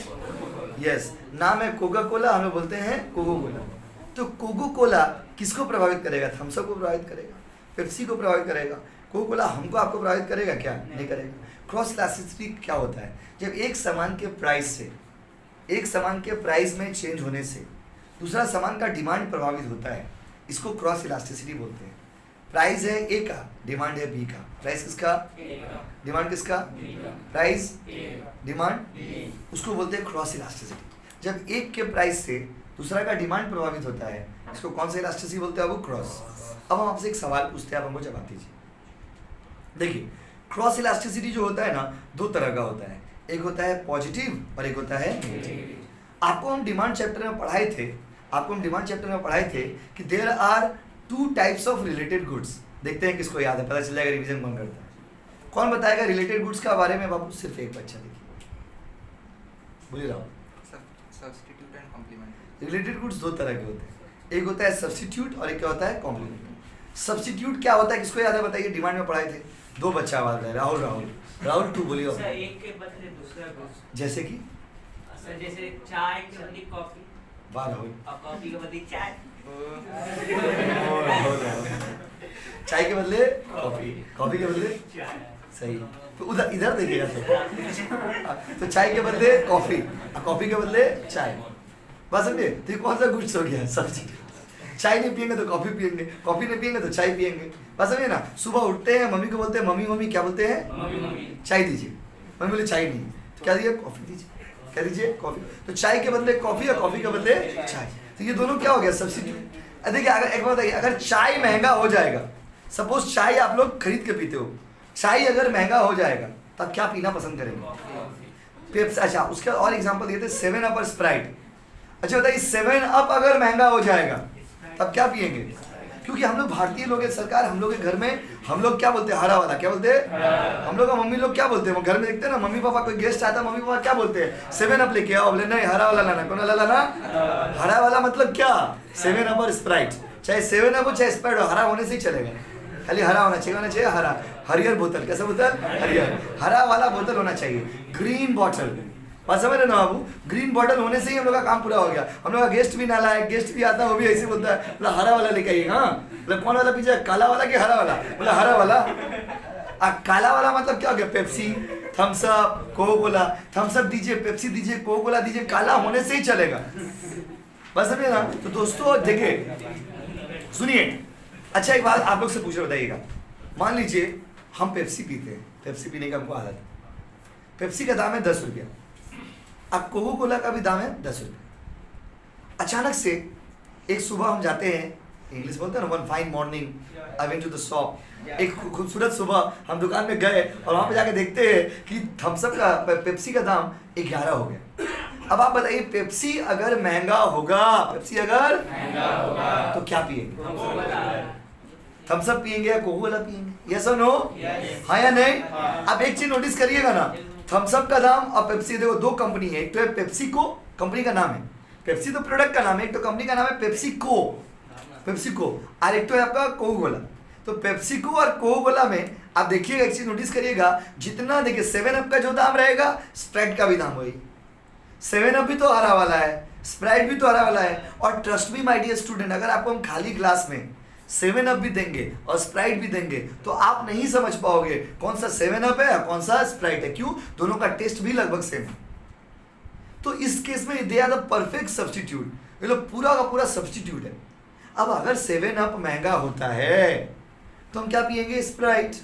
यस, नाम है कोका कोला, हम लोग बोलते हैं कोको कोला। तो कोको कोला किसको प्रभावित करेगा? थम्स अप को प्रभावित करेगा, पेप्सी को प्रभावित करेगा। कोको कोला हमको आपको प्रभावित करेगा क्या? नहीं करेगा। क्रॉस इलास्टिसिटी क्या होता है? जब एक सामान के प्राइस से, एक सामान के प्राइस में चेंज होने से दूसरा सामान का डिमांड प्रभावित होता है, इसको क्रॉस इलास्टिसिटी बोलते हैं। प्राइस है ए का, डिमांड है बी का। प्राइस किसका? डिमांड किसका? प्राइस, डिमांड, उसको बोलते हैं क्रॉस इलास्टिसिटी। जब एक के प्राइस से दूसरा का डिमांड प्रभावित होता है, इसको कौन सा इलास्टिसिटी बोलते हैं? वो क्रॉस। अब हम आपसे एक सवाल पूछते हैं, आप हमको जवाब दीजिए। देखिए क्रॉस इलास्टिसिटी जो होता है ना, 2 तरह का होता है। एक होता है पॉजिटिव और एक होता है नेगेटिव। आपको हम डिमांड चैप्टर में पढ़ाए थे कि there are 2 types of related goods. देखते हैं किसको याद है, पता चल जाएगा रिवीजन कौन करता है। कौन बताएगा रिलेटेड गुड्स का बारे में? बाबू सिर्फ एक बच्चा, देखिए बोलिए Rahul.
Substitute and complement.
Related goods 2 तरह के होते हैं, एक होता है सब्स्टिट्यूट और एक क्या होता है? कॉम्प्लीमेंट। सब्स्टिट्यूट क्या होता है, किसको याद है बताइए? डिमांड में पढ़ाए थे। 2 बच्चा आवाज है, राहुल 2 बोलिए।
सर एक के बदले दूसरा कुछ,
जैसे कि
सर जैसे चाय के बदले कॉफी
वाह राहुल,
और कॉफी के बदले चाय।
चाय के बदले कॉफी, कॉफी के बदले
चाय।
सही, तो उधर इधर देखिएगा तो चाय के बदले कॉफी, कॉफी के बदले चाय, बात समझे? तो ये कौन सा गुड्स हो गया? सब्जी। चाय नहीं पियेंगे तो कॉफी पियेंगे, कॉफी नहीं पियेंगे तो चाय पियेंगे, बात समझे ना? सुबह उठते हैं, मम्मी को बोलते हैं मम्मी मम्मी, क्या बोलते हैं? चाय दीजिए। मम्मी बोले चाय नहीं, तो क्या दीजिए? कॉफी दीजिए। क्या दीजिए? कॉफी। तो चाय के बदले कॉफी और कॉफी के बदले चाय, तो ये दोनों क्या हो गया? सब्स्टिट्यूट। देखिए अगर एक बात बताइए, अगर चाय महंगा हो जाएगा, सपोज चाय आप लोग खरीद के पीते हो, चाय अगर महंगा हो जाएगा तब क्या पीना पसंद करेंगे? पेप्सी। अच्छा, उसका और एग्जांपल दिए थे 7 अप और स्प्राइट। अच्छा बताइए 7 अप अगर महंगा हो जाएगा तब क्या पियेंगे? क्योंकि हम लोग भारतीय लोग हैं सरकार, हम लोग के घर में हम लोग क्या बोलते हैं? हरा वाला। क्या बोलते हैं? हम लोग का मम्मी लोग क्या बोलते हैं? वो घर में देखते हैं ना, मम्मी पापा कोई गेस्ट आता है, मम्मी पापा क्या बोलते हैं? 7 अप लेके आओ। बोले नहीं, हरा वाला लाना। कौन वाला लाना? हरा वाला। मतलब क्या? 7 अप और स्प्राइट। चाहे 7 अप हो चाहे स्प्राइट हो, हरा होने से ही चलेगा, खाली हरा होना चाहिए हरा, हरियर बोतल। कैसा बोतल? हरियर, हरा वाला बोतल होना चाहिए। ग्रीन बॉटल, बात समझ रहे ना बाबू? ग्रीन बॉटल होने से ही हम लोग का काम पूरा हो गया। हम लोग का गेस्ट भी ना लाए, गेस्ट भी आता है वो भी ऐसे बोलता है, बोला हरा वाला लेके आइए। हाँ, मतलब कौन वाला पीछे? काला वाला कि हरा वाला? बोला हरा वाला। काला वाला मतलब क्या हो गया? Pepsi, Thums Up, Coca Cola. Thums Up दीजिए, पेप्सी दीजिए, कोको कोला दीजिए, काला होने से ही चलेगा, बस समझे ना? तो दोस्तों देखिए, सुनिए, अच्छा एक बात आप लोग से पूछ बताइएगा, मान लीजिए हम पेप्सी पीते हैं, पेप्सी पीने का हमको आदत है, पेप्सी का दाम है 10 रुपया, अब कोको कोला का भी दाम है 10 रुपया। अचानक से एक सुबह हम जाते हैं, इंग्लिश बोलते हैं ना, one fine morning I went to the shop, एक खूबसूरत सुबह हम दुकान में गए और वहाँ पे जाके देखते हैं कि थम्स अप का, पेप्सी का दाम 11 हो गया। अब आप बताइए पेप्सी अगर महंगा होगा, पेप्सी अगर महंगा होगा तो क्या पिएंगे? थम्स अप पिएंगे या कोको कोला पिएंगे? यस और नो? हाँ या नहीं? अब एक चीज नोटिस करिएगा ना, थम्स अप का दाम और पेप्सी, देखो दो कंपनी है, एक तो है पेप्सिको, कंपनी का नाम है, पेप्सी तो प्रोडक्ट का नाम है, एक तो कंपनी का नाम है पेप्सिको, पेप्सिको, और एक तो है आपका कोको कोला। तो पेप्सिको और कोको कोला में आप देखिएगा, एक चीज नोटिस करिएगा, जितना देखिए 7 अप का जो दाम रहेगा स्प्राइट का भी दाम वही। 7 अप भी तो हरा वाला है, स्प्राइट भी तो हरा वाला है, और trust me my dear student, अगर आपको हम खाली ग्लास में 7 अप भी देंगे और स्प्राइट भी देंगे तो आप नहीं समझ पाओगे कौन सा 7 अप है कौन सा स्प्राइट है। क्यों? दोनों का टेस्ट भी लगभग सेम है। तो इस केस में they are the perfect substitute, ये लोग पूरा का पूरा सब्स्टिट्यूट है। अब अगर 7 अप महंगा होता है तो हम क्या पिएंगे? स्प्राइट।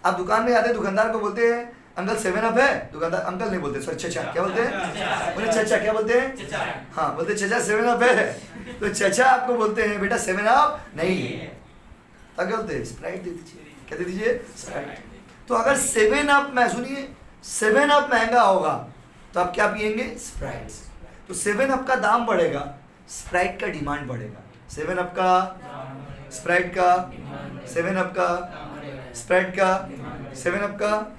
आप दुकान में आते हैं, दुकानदार को बोलते हैं अंकल 7 अप है, दुकानदार अंकल नहीं बोलते, सर चचा, क्या बोलते हैं? बोले चचा, क्या बोलते हैं? हाँ, बोलते चचा 7 अप है, तो चचा आपको बोलते हैं बेटा 7 अप नहीं है, तो क्या बोलते हैं? स्प्राइट दे दीजिए। क्या दे दीजिए? स्प्राइट। तो अगर 7 अप में, सुनिए, 7 अप महंगा होगा तो आप क्या पिएंगे? स्प्राइट। तो 7 अप का दाम बढ़ेगा, स्प्राइट का डिमांड बढ़ेगा। 7 अप का, स्प्राइट का, 7 अप का, स्प्राइट का, 7 अप का,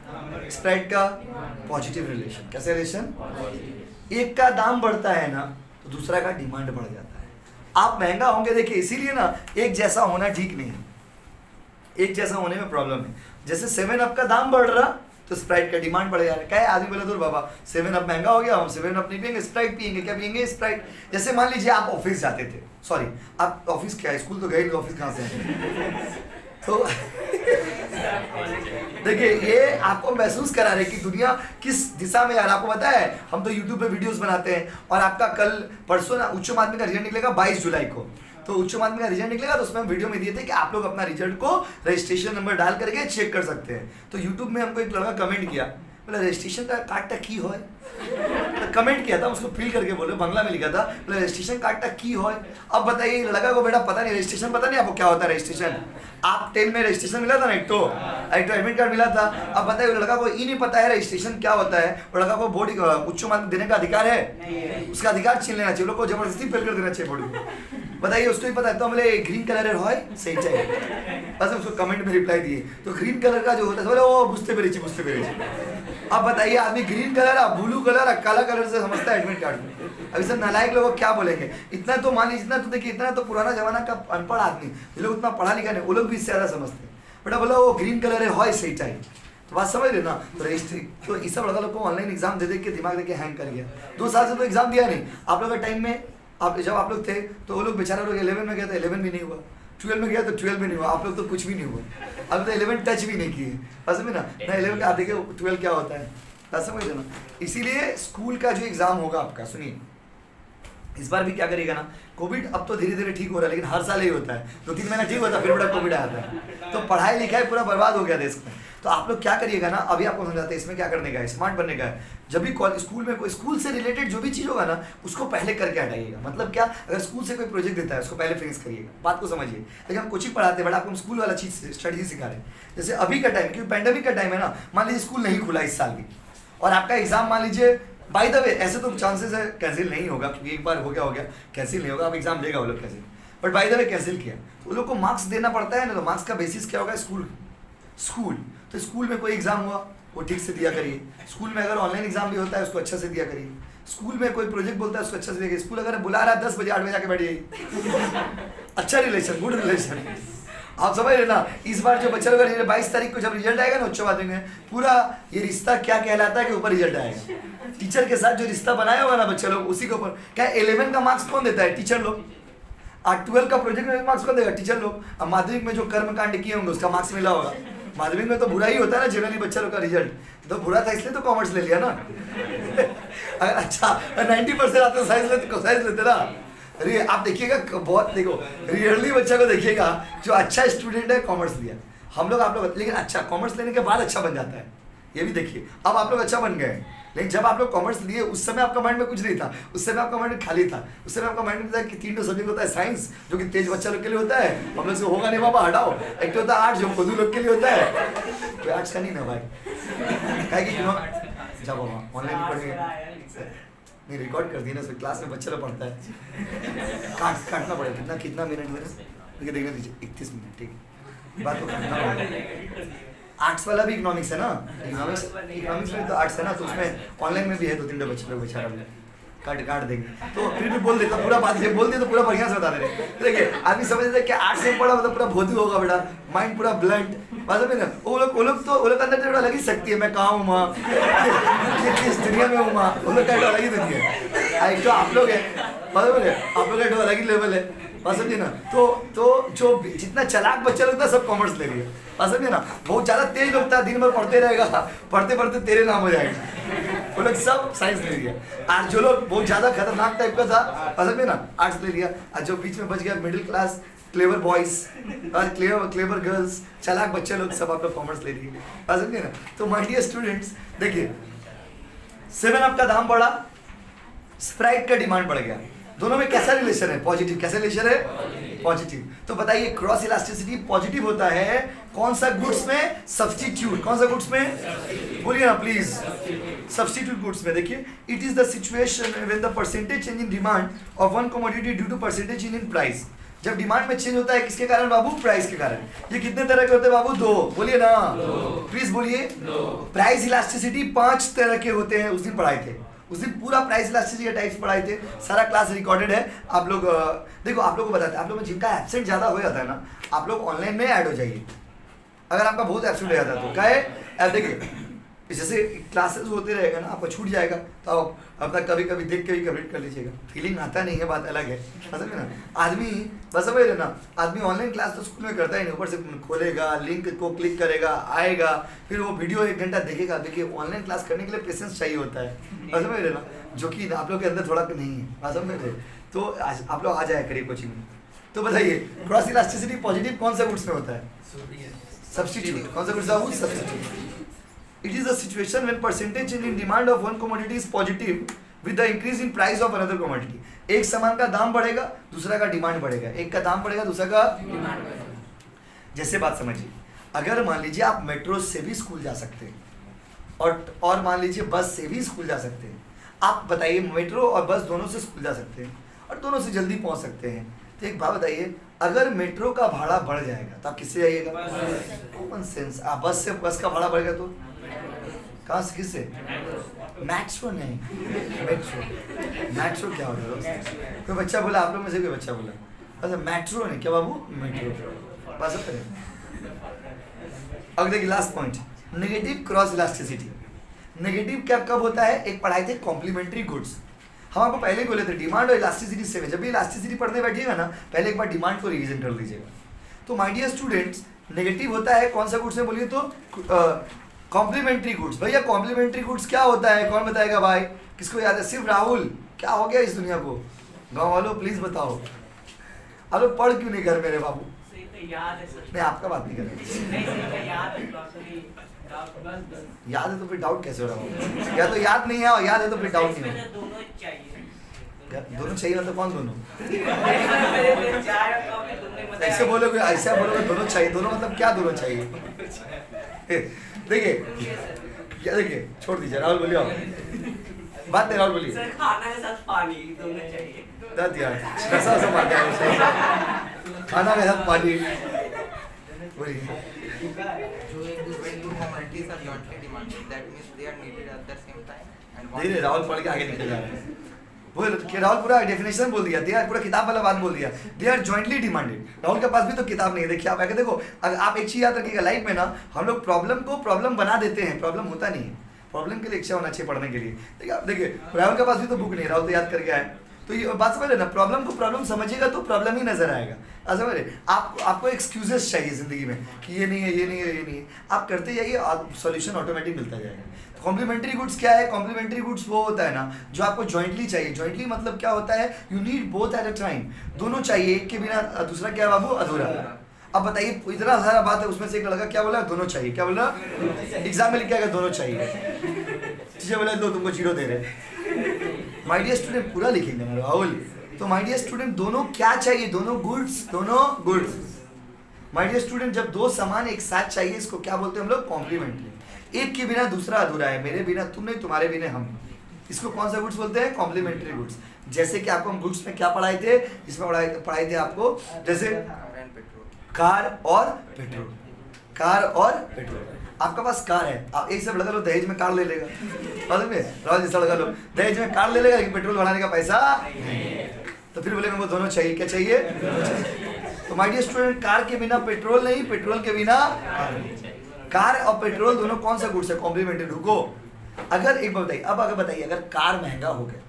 स्प्राइट का, पॉजिटिव रिलेशन। कैसे रिलेशन? एक का दाम बढ़ता है ना तो दूसरा का डिमांड बढ़ जाता है। आप महंगा होंगे, देखिए इसीलिए ना एक जैसा होना ठीक नहीं है, एक जैसा होने में प्रॉब्लम है। जैसे 7 अप का दाम बढ़ रहा तो स्प्राइट का डिमांड बढ़ जा रहा है। क्या है? आदमी बोले तो बाबा 7 अप महंगा हो गया, हम 7 अप नहीं पियेंगे, स्प्राइट पियेंगे। क्या पियेंगे? स्प्राइट। जैसे मान लीजिए आप ऑफिस जाते थे, सॉरी आप ऑफिस क्या, स्कूल तो गए, ऑफिस कहाँ से हैं? तो देखिए ये आपको महसूस करा रहे कि दुनिया किस दिशा में यार। आपको पता है हम तो यूट्यूब पे वीडियोस बनाते हैं, और आपका कल परसों ना उच्च माध्यमिक का रिजल्ट निकलेगा 22 जुलाई को, तो उच्च माध्यमिक का रिजल्ट निकलेगा, तो उसमें हम वीडियो में दिए थे कि आप लोग अपना रिजल्ट को रजिस्ट्रेशन नंबर डाल करके चेक कर सकते हैं। तो यूट्यूब में हमको एक लड़का कमेंट किया, बोला रजिस्ट्रेशन का कार्ड की हो, कमेंट किया था, उसको फिल करके बोले, बांग्ला में लिखा था, बोले रजिस्ट्रेशन कार्ड की हो। अब बताइए लड़का को बेटा पता नहीं रजिस्ट्रेशन, पता नहीं आपको क्या होता है रजिस्ट्रेशन? आप 10 में रजिस्ट्रेशन मिला था ना, एक तो एडमिट कार्ड मिला था। अब बताइए लड़का को ये नहीं पता है रजिस्ट्रेशन क्या होता है, और लड़का को बोर्ड उच्च माध्यमिक देने का अधिकार है, उसका अधिकार छीन लेना चाहिए, लोग को जबरदस्ती फेल कर देना चाहिए बोर्ड को। बताइए उसको ही पता है, तो बोले ग्रीन कलर है सही चाहिए, बस उसको कमेंट में रिप्लाई दिए। तो ग्रीन कलर का जो होता है बोले वो बुझते पेरेची। अब बताइए आदमी ग्रीन कलर, ब्लू कलर, काला कलर से समझता है एडमिट कार्ड में। अभी सब नालायक लोग क्या बोलेंगे? इतना तो मान लीजिए, इतना तो देखिए, इतना तो पुराना जमाना का अनपढ़ आदमी, ये लोग उतना पढ़ा लिखा नहीं, वो लोग भी इससे ज़्यादा समझते हैं। बेटा बोला वो ग्रीन कलर है सही चाहिए, तो बात समझ रहे ना? तो रजिस्ट्री, तो इस सब लड़का लोग को ऑनलाइन एग्जाम दे के दिमाग देके हैंग कर गया। 2 साल से तो एग्जाम दिया नहीं। आप लोग के टाइम में, आप जब आप लोग थे तो वो लोग बेचारा लोग 11 में गए थे, 11 भी नहीं हुआ, 12 में गया तो 12 में नहीं हुआ, आप लोग तो कुछ भी नहीं हुआ, अब तो 11 टच भी नहीं किए, बस में ना 11 का आते 12 क्या होता है, बस समझ ना। इसीलिए स्कूल का जो एग्ज़ाम होगा आपका, सुनिए इस बार भी क्या करिएगा ना, कोविड अब तो धीरे धीरे ठीक हो रहा है, लेकिन हर साल ही होता है, 2-3 महीना ठीक होता है, फिर बड़ा कोविड आता है, तो पढ़ाई लिखाई पूरा बर्बाद हो गया देश में। तो आप लोग क्या करिएगा ना, अभी आपको समझाते हैं इसमें क्या करने का है, स्मार्ट बनने का है। जब भी स्कूल में कोई स्कूल से रिलेटेड जो भी चीज़ होगा ना, उसको पहले करके हटाइएगा। मतलब क्या, अगर स्कूल से कोई प्रोजेक्ट देता है उसको पहले फिनिश करिएगा, बात को समझिए। लेकिन हम कोचिंग पढ़ाते हैं बट आपको हम स्कूल वाला चीज़ स्ट्रेटजी सिखा रहे हैं। जैसे अभी का टाइम, क्योंकि पैंडेमिक का टाइम है ना, मान लीजिए स्कूल नहीं खुला इस साल भी, और आपका एग्जाम मान लीजिए, बाय द वे ऐसे तो चांसेस है कैंसिल नहीं होगा, क्योंकि एक बार हो गया कैंसिल नहीं होगा, अब एग्जाम देगा वो लोग cancel, but by the way cancel किया तो वो लोग को मार्क्स देना पड़ता है ना, तो मार्क्स का बेसिस क्या होगा, स्कूल। तो स्कूल में कोई एग्जाम हुआ वो ठीक से दिया करिए, स्कूल में अगर ऑनलाइन एग्जाम भी होता है उसको अच्छा से दिया करिए, स्कूल में कोई प्रोजेक्ट बोलता है उसको अच्छा से दिया करिए, स्कूल अगर बुला रहा है 10 बजे 8 बजे आके बैठिए, अच्छा रिलेशन, गुड रिलेशन, आप समझ रहे ना। इस बार जो बच्चा लोग 22 तारीख को जब रिजल्ट आएगा ना उच्च माध्यमिक में, पूरा ये रिश्ता क्या कहलाता है के ऊपर रिजल्ट आएगा, टीचर के साथ जो रिश्ता बनाया होगा ना बच्चे लोग, उसी के ऊपर। क्या 11 का मार्क्स कौन देता है, टीचर लोग, और 12 का प्रोजेक्ट में मार्क्स कौन देगा, टीचर लोग। अब माध्यमिक में जो कर्म कांड किए होंगे उसका मार्क्स मिला होगा, माध्यमिक में तो बुरा ही होता है ना जनरली बच्चा लोग का रिजल्ट, तो बुरा था इसलिए तो कॉमर्स ले लिया ना। अगर अच्छा 90% आते तो साइंस लेते ना। अरे आप देखिएगा बहुत, देखो रियरली बच्चा को देखिएगा जो अच्छा स्टूडेंट है कॉमर्स लिया, हम लोग आप लोग, लेकिन अच्छा कॉमर्स लेने के बाद अच्छा बन जाता है, ये भी देखिए। अब आप लोग अच्छा बन गए, लेकिन जब आप लोग कॉमर्स लिए उस समय आपका माइंड में कुछ नहीं था, उस समय आपका माइंड खाली था, उस समय आपका माइंड में था कि 3 सब्जेक्ट होता है, साइंस जो कि तेज बच्चा लोग के लिए होता है, हम लोग से होगा नहीं बाबा हटाओ, एक तो होता है आर्ट्स जो खुद लोग के लिए होता है, कोई आर्ट्स का नहीं ना भाई, क्या कि जा बाबा ऑनलाइन पढ़ेंगे, नहीं रिकॉर्ड कर दिया ना, क्लास में बच्चा लोग पढ़ता है, काटना पड़ेगा, कितना मिनट में ना, देखने दीजिए 31 मिनट, ठीक है, बात को काटना पड़ेगा। आर्ट्स वाला भी इकोनॉमिक्स है ना, इकोनॉमिक्स में तो आर्ट्स है ना, तो उसमें ऑनलाइन में भी है 2-3 बच्चे लोग बेचारा काट देंगे, तो फिर भी बोल देता, पूरा बात बोल दिया तो पूरा बढ़िया से बता दे रहे। देखिए आदमी समझ रहे कि आर्ट्स में पढ़ा मतलब पूरा भोतू होगा बेटा, माइंड पूरा ब्लंट, मतलब में ना वो लोग अंदर थोड़ा लगी सकती है, मैं कहाँ हूँ माँ, किस दुनिया में हूँ माँ, वो लोग का अलग ही दुनिया है। एक तो आप लोग है, मतलब आप लोग का अलग ही लेवल है, बात समझिए ना। तो जो जितना चालाक बच्चा लोग था सब कॉमर्स ले लिया, बात समझिए ना। बहुत ज़्यादा तेज लोग था, दिन भर पढ़ते रहेगा, पढ़ते तेरे नाम हो जाएगा, वो लोग सब साइंस ले लिया। और जो लोग बहुत ज़्यादा खतरनाक टाइप का था, बात समझिए ना, आर्ट्स ले लिया। और जो बीच में बच गया मिडिल क्लास, क्लेवर बॉयज और क्लेवर गर्ल्स, चालाक बच्चे लोग, सब आप लोग कॉमर्स ले लिए, बात समझिए ना। तो माय डियर स्टूडेंट्स देखिए, 7 का दाम बढ़ा, स्प्राइट का डिमांड बढ़ गया, दोनों में कैसा रिलेशन है, पॉजिटिव। कैसा रिलेशन है, पॉजिटिव। तो बताइए क्रॉस इलास्टिसिटी पॉजिटिव होता है कौन सा गुड्स में, सब्स्टिट्यूट। कौन सा गुड्स में, बोलिए ना प्लीज, सब्स्टिट्यूट गुड्स में। देखिए it is the situation when the percentage change in demand of one commodity due to percentage change in price. जब डिमांड में चेंज होता है किसके कारण बाबू, प्राइस के कारण। ये कितने तरह के होते हैं बाबू, 2, बोलिए ना प्लीज बोलिए। प्राइस इलास्टिसिटी 5 तरह के होते हैं, उस दिन पढ़ाए थे, उस दिन पूरा प्राइस इलास्टिसिटी के टाइप्स पढ़ाए थे, सारा क्लास रिकॉर्डेड है। आप लोग देखो, आप लोग को बताते हैं, आप लोग में जिनका एब्सेंट ज़्यादा हो जाता है ना, आप लोग ऑनलाइन में ऐड हो जाइए। अगर आपका बहुत एब्सेंट हो जाता है तो क्या है, देखिए जैसे क्लासेस होते रहेगा ना, आपको छूट जाएगा तो आप अपना कभी कभी देख के भी कम्प्लीट कर लीजिएगा। फीलिंग आता नहीं है, बात अलग है, समझ में ना। आदमी बस समझ रहे ना, आदमी ऑनलाइन क्लास तो स्कूल में करता ही नहीं, ऊपर से खोलेगा, लिंक को क्लिक करेगा, आएगा, फिर वो वीडियो 1 घंटा देखेगा। देखिए ऑनलाइन क्लास करने के लिए पेशेंस चाहिए होता है, बस समझ रहे ना, जो कि आप लोग के अंदर थोड़ा नहीं है, बस समझ रहे। तो आप लोग आ जाए करिए कोचिंग में। तो बताइए क्रॉस इलास्टिसिटी पॉजिटिव कौन सा गुड्स में होता है, सब्स्टिट्यूट। कौन सा गुड्स है, substitute. It is a situation when percentage change in demand of one commodity is positive with the increase in price of another commodity. एक सामान का दाम बढ़ेगा, दूसरा का डिमांड बढ़ेगा, एक का दाम बढ़ेगा, दूसरा का डिमांड बढ़ेगा। जैसे बात समझिए, अगर मान लीजिए आप मेट्रो से भी स्कूल जा सकते हैं और मान लीजिए बस से भी स्कूल जा सकते हैं। आप बताइए मेट्रो और बस दोनों से स्कूल जा सकते हैं और दोनों से जल्दी पहुंच सकते हैं। तो एक बात बताइए, अगर मेट्रो का भाड़ा बढ़ जाएगा तो आप किससे जाइएगा, कॉमन सेंस। आप बस का भाड़ा बढ़ेगा तो कहाँ से, किससे, मैट्रो नहीं, मेट्रो क्या होता है, कोई बच्चा बोला, आप लोग में से कोई बच्चा बोला, अच्छा मैट्रो नहीं, क्या बाबू, मेट्रो, बस। अब देखिए last point, negative cross elasticity. Negative क्या कब होता है, एक पढ़ाई थे कॉम्प्लीमेंट्री गुड्स, हम आपको पहले बोले थे डिमांड और इलास्टिसिटी से। जब भी इलास्टिसिटी पढ़ने बैठिएगा ना, पहले एक बार डिमांड को रिवीजन कर लीजिएगा। तो माय डियर स्टूडेंट्स, नेगेटिव होता है कौन सा गुड्स में बोलिए तो कॉम्प्लीमेंट्री गुड्स। भैया कॉम्प्लीमेंट्री गुड्स क्या होता है, कौन बताएगा भाई? किसको याद है? सिर्फ राहुल। क्या हो गया इस दुनिया को? गाँव वालों प्लीज बताओ। आप लोग पढ़ क्यों नहीं कर मेरे बाबू?
याद है सर।
मैं आपका बात नहीं कर रहा।
नहीं सर, याद है बस।
याद है तो फिर डाउट कैसे हो रहा है? या तो याद नहीं है और याद है तो फिर डाउट नहीं है।
दोनों चाहिए।
दोनों चाहिए मतलब कौन दोनों?
चाय और कॉफी दोनों ही मतलब
ऐसे बोलोगे, ऐसा बोलोगे दोनों चाहिए। दोनों मतलब क्या दोनों चाहिए? देखिए क्या, देखिए छोड़ दीजिए। राहुल बोलिए आप। बात नहीं, राहुल बोलिए।
सर खाना के साथ पानी दोनों चाहिए।
दर्द यार कैसा ऐसा मार दिया खाना के साथ पानी। बोलिए।
जो एक दूसरे की commodities are jointly demanded, that means they are needed at the same time and one
धीरे राहुल पढ़ के आगे निकल जा रहे हैं। वो कि राहुल पूरा डेफिनेशन बोल दिया, दे आर पूरा किताब वाला बात बोल दिया। They are jointly demanded. Rahul के पास भी तो किताब नहीं है। देखिए आप आगे देखो, अगर आप एक चीज याद रखिएगा लाइफ में ना, हम लोग प्रॉब्लम को प्रॉब्लम बना देते हैं, प्रॉब्लम होता नहीं है। प्रॉब्लम के लिए इच्छा होना चाहिए पढ़ने के लिए। देखिए आप देखिए राहुल के पास भी तो बुक नहीं, राहुल तो याद करके आए। तो ये बात समझ रहे ना, प्रॉब्लम को प्रॉब्लम समझिएगा तो प्रॉब्लम ही नजर आएगा। आप समझ रहे? आपको एक्सक्यूजेस चाहिए जिंदगी में कि ये नहीं है, ये नहीं है, ये नहीं है। आप करते जाइए, सॉल्यूशन ऑटोमेटिक मिलता जाएगा। कॉम्प्लीमेंट्री गुड्स क्या है? कॉम्प्लीमेंट्री गुड्स वो होता है ना जो आपको जॉइंटली चाहिए। जॉइंटली मतलब क्या होता है? You need both at a time. दोनों चाहिए, एक के बिना दूसरा क्या बाबू? अधूरा। अब बताइए इतना सारा बात है, उसमें से एक लड़का क्या बोला? दोनों चाहिए। क्या बोला? एग्जाम में लिख के आएगा दोनों चाहिए। टीचर बोला दो, तुमको 0 दे रहे। माय डियर स्टूडेंट पूरा लिखेंगे ना राहुल। तो माय डियर स्टूडेंट दोनों क्या चाहिए? दोनों गुड्स। माय डियर स्टूडेंट जब दो सामान एक साथ चाहिए इसको क्या बोलते हैं हम लोग? कॉम्प्लीमेंट्री। एक के बिना दूसरा अधूरा है, मेरे बिना तुम नहीं, तुम्हारे बिना हम। इसको कौन सा गुड्स बोलते हैं? Complementary goods. जैसे कि आपको हम गुड्स में क्या पढ़ाए थे? इसमें पढ़ाए थे आपको जैसे कार और पेट्रोल। कार और पेट्रोल। आपका पास कार है, आप एक सब लगा लो दहेज में कार ले लेगा। मालूम है? राहुल जैसा लगा लो दहेज में कार ले लेगा लेकिन पेट्रोल भराने का पैसा नहीं। तो फिर बोलेंगे वो दोनों चाहिए। क्या चाहिए? तो माय डियर स्टूडेंट कार के बिना पेट्रोल नहीं, पेट्रोल के बिना कार नहीं। कार और पेट्रोल दोनों कौन सा गुड्स है? कॉम्प्लीमेंट्री। रुको, अगर एक बात बताइए, अब अगर बताइए अगर कार महंगा हो गया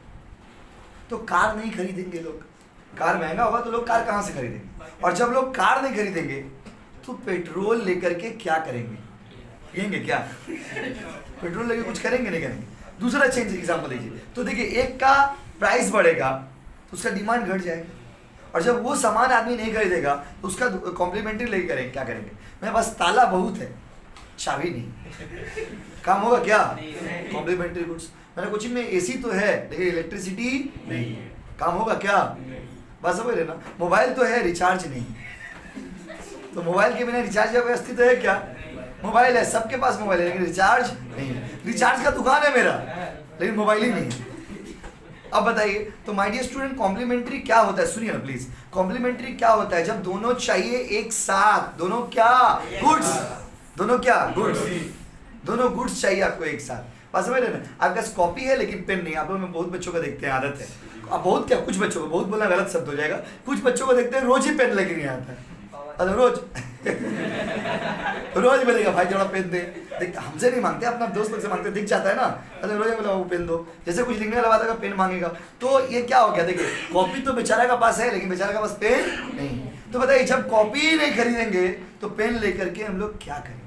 तो कार नहीं खरीदेंगे लोग। कार महंगा होगा तो लोग कार कहाँ से खरीदेंगे? और जब लोग कार नहीं खरीदेंगे तो पेट्रोल लेकर के क्या करेंगे? पिएंगे क्या? पेट्रोल लेके कुछ करेंगे नहीं करेंगे? दूसरा चेंज एग्जाम्पल लीजिए तो देखिए, एक का प्राइस बढ़ेगा तो उसका डिमांड घट जाएगा, और जब वो सामान आदमी नहीं खरीदेगा तो उसका कॉम्प्लीमेंट्री लेके करेंगे। क्या करेंगे? मैं बस ताला बहुत है, चाबी नहीं। काम होगा क्या? Complementary goods. मैंने कोचिंग में एसी तो है लेकिन इलेक्ट्रिसिटी नहीं है। काम होगा क्या? बस समझ रहे ना? मोबाइल तो है, रिचार्ज नहीं। तो मोबाइल के बिना रिचार्ज का व्यवस्थित है क्या? मोबाइल है, सबके पास मोबाइल है लेकिन रिचार्ज नहीं है। रिचार्ज का दुकान है मेरा लेकिन मोबाइल ही नहीं है। अब बताइए, तो माय डियर स्टूडेंट कॉम्प्लीमेंट्री क्या होता है? सुनिए ना प्लीज। कॉम्प्लीमेंट्री क्या होता है? जब दोनों चाहिए एक साथ। दोनों क्या? गुड्स। दोनों क्या? गुड्स। दोनों गुड्स चाहिए आपको एक साथ। बस समझ रहे ना? आपके पास कॉपी है लेकिन पेन नहीं। आप लोग में बहुत बच्चों को देखते हैं, आदत है। अब बहुत क्या, कुछ बच्चों को, बहुत बोलना गलत शब्द हो जाएगा, कुछ बच्चों को देखते हैं रोज ही पेन लेके नहीं आता है। रोज रोज बोलेगा भाई थोड़ा पेन दे। देख हमसे नहीं मांगते, अपना दोस्त लोग से मांगते, दिख जाता है ना। अरे रोज बोला वो पेन दो। जैसे कुछ लिखने वाला बात है पेन मांगेगा तो ये क्या हो गया? देखिए कॉपी तो बेचारा का पास है लेकिन बेचारा का पास पेन नहीं। तो बताइए जब कॉपी नहीं खरीदेंगे तो पेन लेकर के हम लोग क्या करेंगे?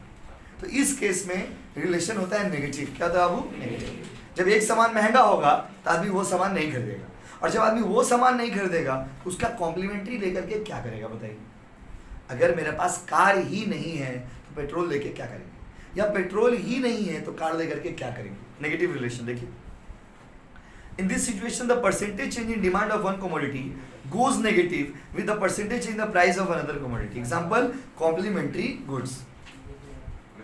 तो इस केस में रिलेशन होता है नेगेटिव। क्या होता है बाबू? नेगेटिव। जब एक सामान महंगा होगा तो आदमी वो सामान नहीं खरीदेगा, और जब आदमी वो सामान नहीं खरीदेगा तो उसका कॉम्प्लीमेंट्री लेकर के क्या करेगा? बताइए। अगर मेरे पास कार ही नहीं है तो पेट्रोल लेके क्या करेंगे? या पेट्रोल ही नहीं है तो कार लेकर के क्या करेंगे? Negative relation. देखिए, in this situation the percentage change in demand of one commodity goes negative with the percentage change in the price of another commodity. Example, complementary goods.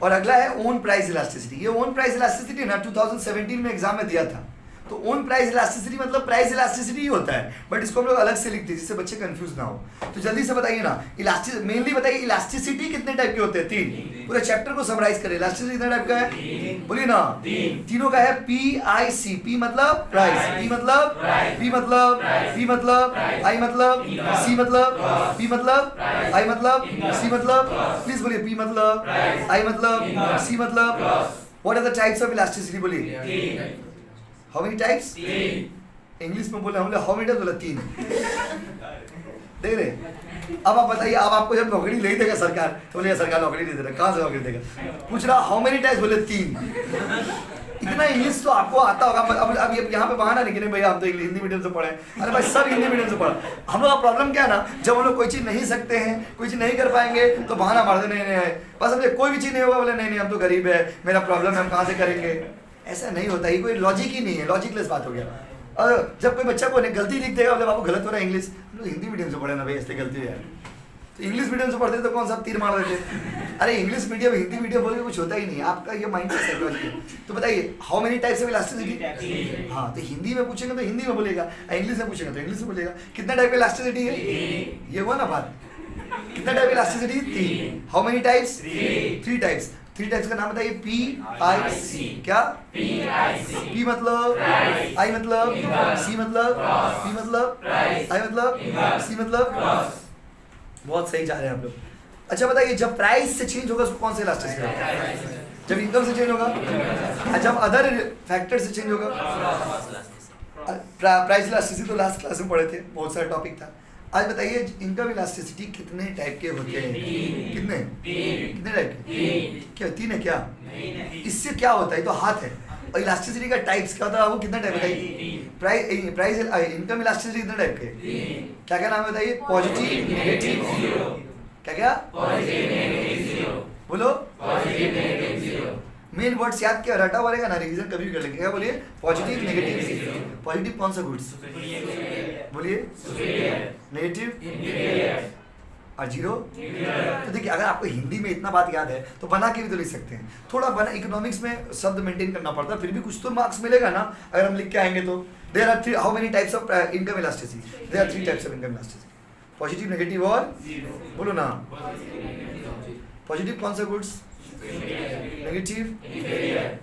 और अगला है ओन प्राइस इलास्टिसिटी। ये own price elasticity ना 2017 में exam में दिया था। तो ओन प्राइस इलास्टिसिटी मतलब प्राइस इलास्टिसिटी ही होता है, बट इसको हम लोग अलग से लिखते हैं जिससे बच्चे कंफ्यूज ना हो। तो जल्दी से बताइए ना, मेनली बताइए इलास्टिसिटी कितने टाइप के होते हैं? 3। पूरे चैप्टर को समराइज करें। इलास्टिसिटी कितने टाइप का है? बोलिए ना। तीनों का है PIC। P मतलब प्राइस, P मतलब P मतलब P मतलब I मतलब C मतलब P मतलब I मतलब C मतलब। प्लीज बोलिए P मतलब I मतलब C मतलब। What are the types of elasticity? बोलिए। How many types? 3। इंग्लिश में बोले हम लोग हाउ मेनी टाइप्स? बोला 3। देख रहे अब आप बताइए, अब आपको जब नौकरी नहीं देगा सरकार तो बोलिए सरकार नौकरी नहीं दे रहा, कहाँ से नौकरी देगा? पूछ रहा हाउ मेनी टाइम्स, बोले 3। इतना इंग्लिश तो आपको आता होगा। अब यहाँ पे बहाना नहीं कि नहीं भैया हम तो हिंदी मीडियम से पढ़े। अरे भाई सब हिंदी मीडियम से पढ़ा। हम लोग का प्रॉब्लम क्या है ना, जब हम लोग कोई चीज़ नहीं सकते हैं, कोई चीज़ नहीं कर पाएंगे तो बहाना मार देने नहीं है, बस हमसे कोई भी चीज़ नहीं होगा, बोले नहीं हम तो गरीब है, मेरा प्रॉब्लम है, हम कहाँ से करेंगे। ऐसा नहीं होता, ये कोई लॉजिक ही नहीं है, लॉजिकलेस बात हो गया। और जब कोई बच्चा को गलती लिख देगा, बोले बाबू गलत हो रहा है इंग्लिश, हम लोग हिंदी मीडियम से पढ़े ना भाई, इसलिए गलती है। तो इंग्लिश मीडियम से पढ़ते तो कौन सा तीर मार देते। अरे इंग्लिश मीडियम हिंदी मीडियम बोल के कुछ होता ही नहीं, आपका ये माइंड से साइकोलॉजी है। तो बताइए how many types of elasticity? हाँ, तो हिंदी में पूछेंगे तो हिंदी में बोलेगा, इंग्लिश में पूछेंगे तो इंग्लिश में बोलेगा। कितना टाइप का इलास्टिसिटी है? ये हुआ ना बात। कितना type elasticity? 3। How many types? 3 types. 3 types का नाम बताइए। PIC। क्या? P मतलब I मतलब C मतलब P मतलब I मतलब C मतलब। बहुत सही जा रहे हैं आप लोग। अच्छा बताइए, जब प्राइस से चेंज होगा उसको कौन सा इलास्टिसिटी होगा? जब इनकम से चेंज होगा। जब अदर फैक्टर से चेंज होगा। प्राइस इलास्टिसिटी तो लास्ट क्लास में पढ़े थे, बहुत सारा टॉपिक था। आज बताइए इनकम इलास्टिसिटी कितने टाइप के होते हैं? कितने टाइप के? क्या 3 है क्या? इससे क्या होता है? तो हाथ है। और इलास्टिसिटी का टाइप्स क्या होता है? वो कितना टाइप बताइए? प्राइस इनकम इलास्टिसिटी कितने टाइप के? क्या क्या नाम बताइए? पॉजिटिव, नेगेटिव, क्या क्या? बोलो। मेन वर्ड्स याद किया, रटा पड़ेगा ना, रिवीजन कभी भी कर लेंगे। क्या बोलिए? Positive, negative. पॉजिटिव कौन सा गुड्स? बोलिए। नेगेटिव और जीरो। तो देखिए अगर आपको हिंदी में इतना बात याद है तो बना के भी तो लिख सकते हैं। थोड़ा बना, इकोनॉमिक्स में शब्द मेंटेन करना पड़ता है, फिर भी कुछ तो मार्क्स मिलेगा ना अगर हम लिख के आएंगे तो। There are 3 how many types of income elasticity? There are 3 types of income elasticity, positive, negative और बोलो ना। पॉजिटिव कौन सा गुड्स? Negative,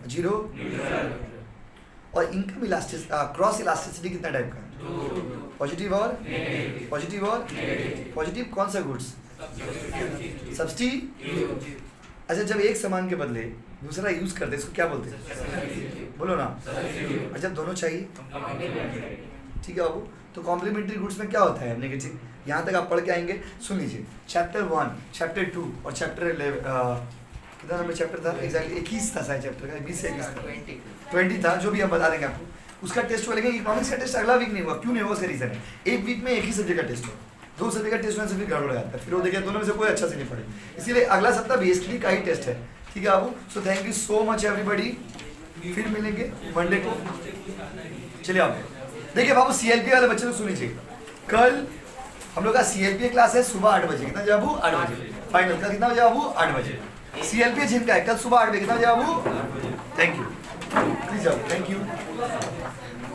zero. और इनकम इलास्टिसिटी, क्रॉस इलास्टिसिटी कितना टाइप का? पॉजिटिव और पॉजिटिव कौन सा गुड्स? सब्स्टिट्यूट। अच्छा जब एक सामान के बदले दूसरा यूज करते इसको क्या बोलते हैं? बोलो ना। और जब दोनों चाहिए, ठीक है बाबू, तो कॉम्प्लीमेंट्री गुड्स में क्या होता है? नेगेटिव। यहाँ तक आप पढ़ के आएंगे, सुन लीजिए। चैप्टर 1, चैप्टर 2 और चैप्टर 11 कितना नंबर चैप्टर था? एग्जैक्टली 21 था शायद चैप्टर का, 20 से 21 था, 20 था, जो भी हम बता देंगे आपको। उसका टेस्ट हो, लेकिन इकोनॉमिक्स का टेस्ट अगला वीक नहीं हुआ। क्यों नहीं हुआ? उसका रीजन है, एक वीक में एक ही सब्जेक्ट का टेस्ट हो, 2 सब्जेक्ट का टेस्ट होने से फिर गड़बड़ जाता है, फिर वो देखिए दोनों में से कोई अच्छा से नहीं पढ़े। इसीलिए अगला सप्ताह बेसिकली का ही टेस्ट है, ठीक है बाबू। So thank you so much everybody, फिर मिलेंगे मंडे को। चलिए आप देखिए बाबू, CLP वाले बच्चे लोग सुन लीजिए, कल हम लोग का CLP क्लास है सुबह 8 बजे। कितना बजे बाबू? 8 बजे। फाइनल का कितना बजे बाबू? 8 बजे। CLP जिनका है कल सुबह 8 बजे। कितना बजे बाबू? थैंक यू, प्लीज जाओ, थैंक यू।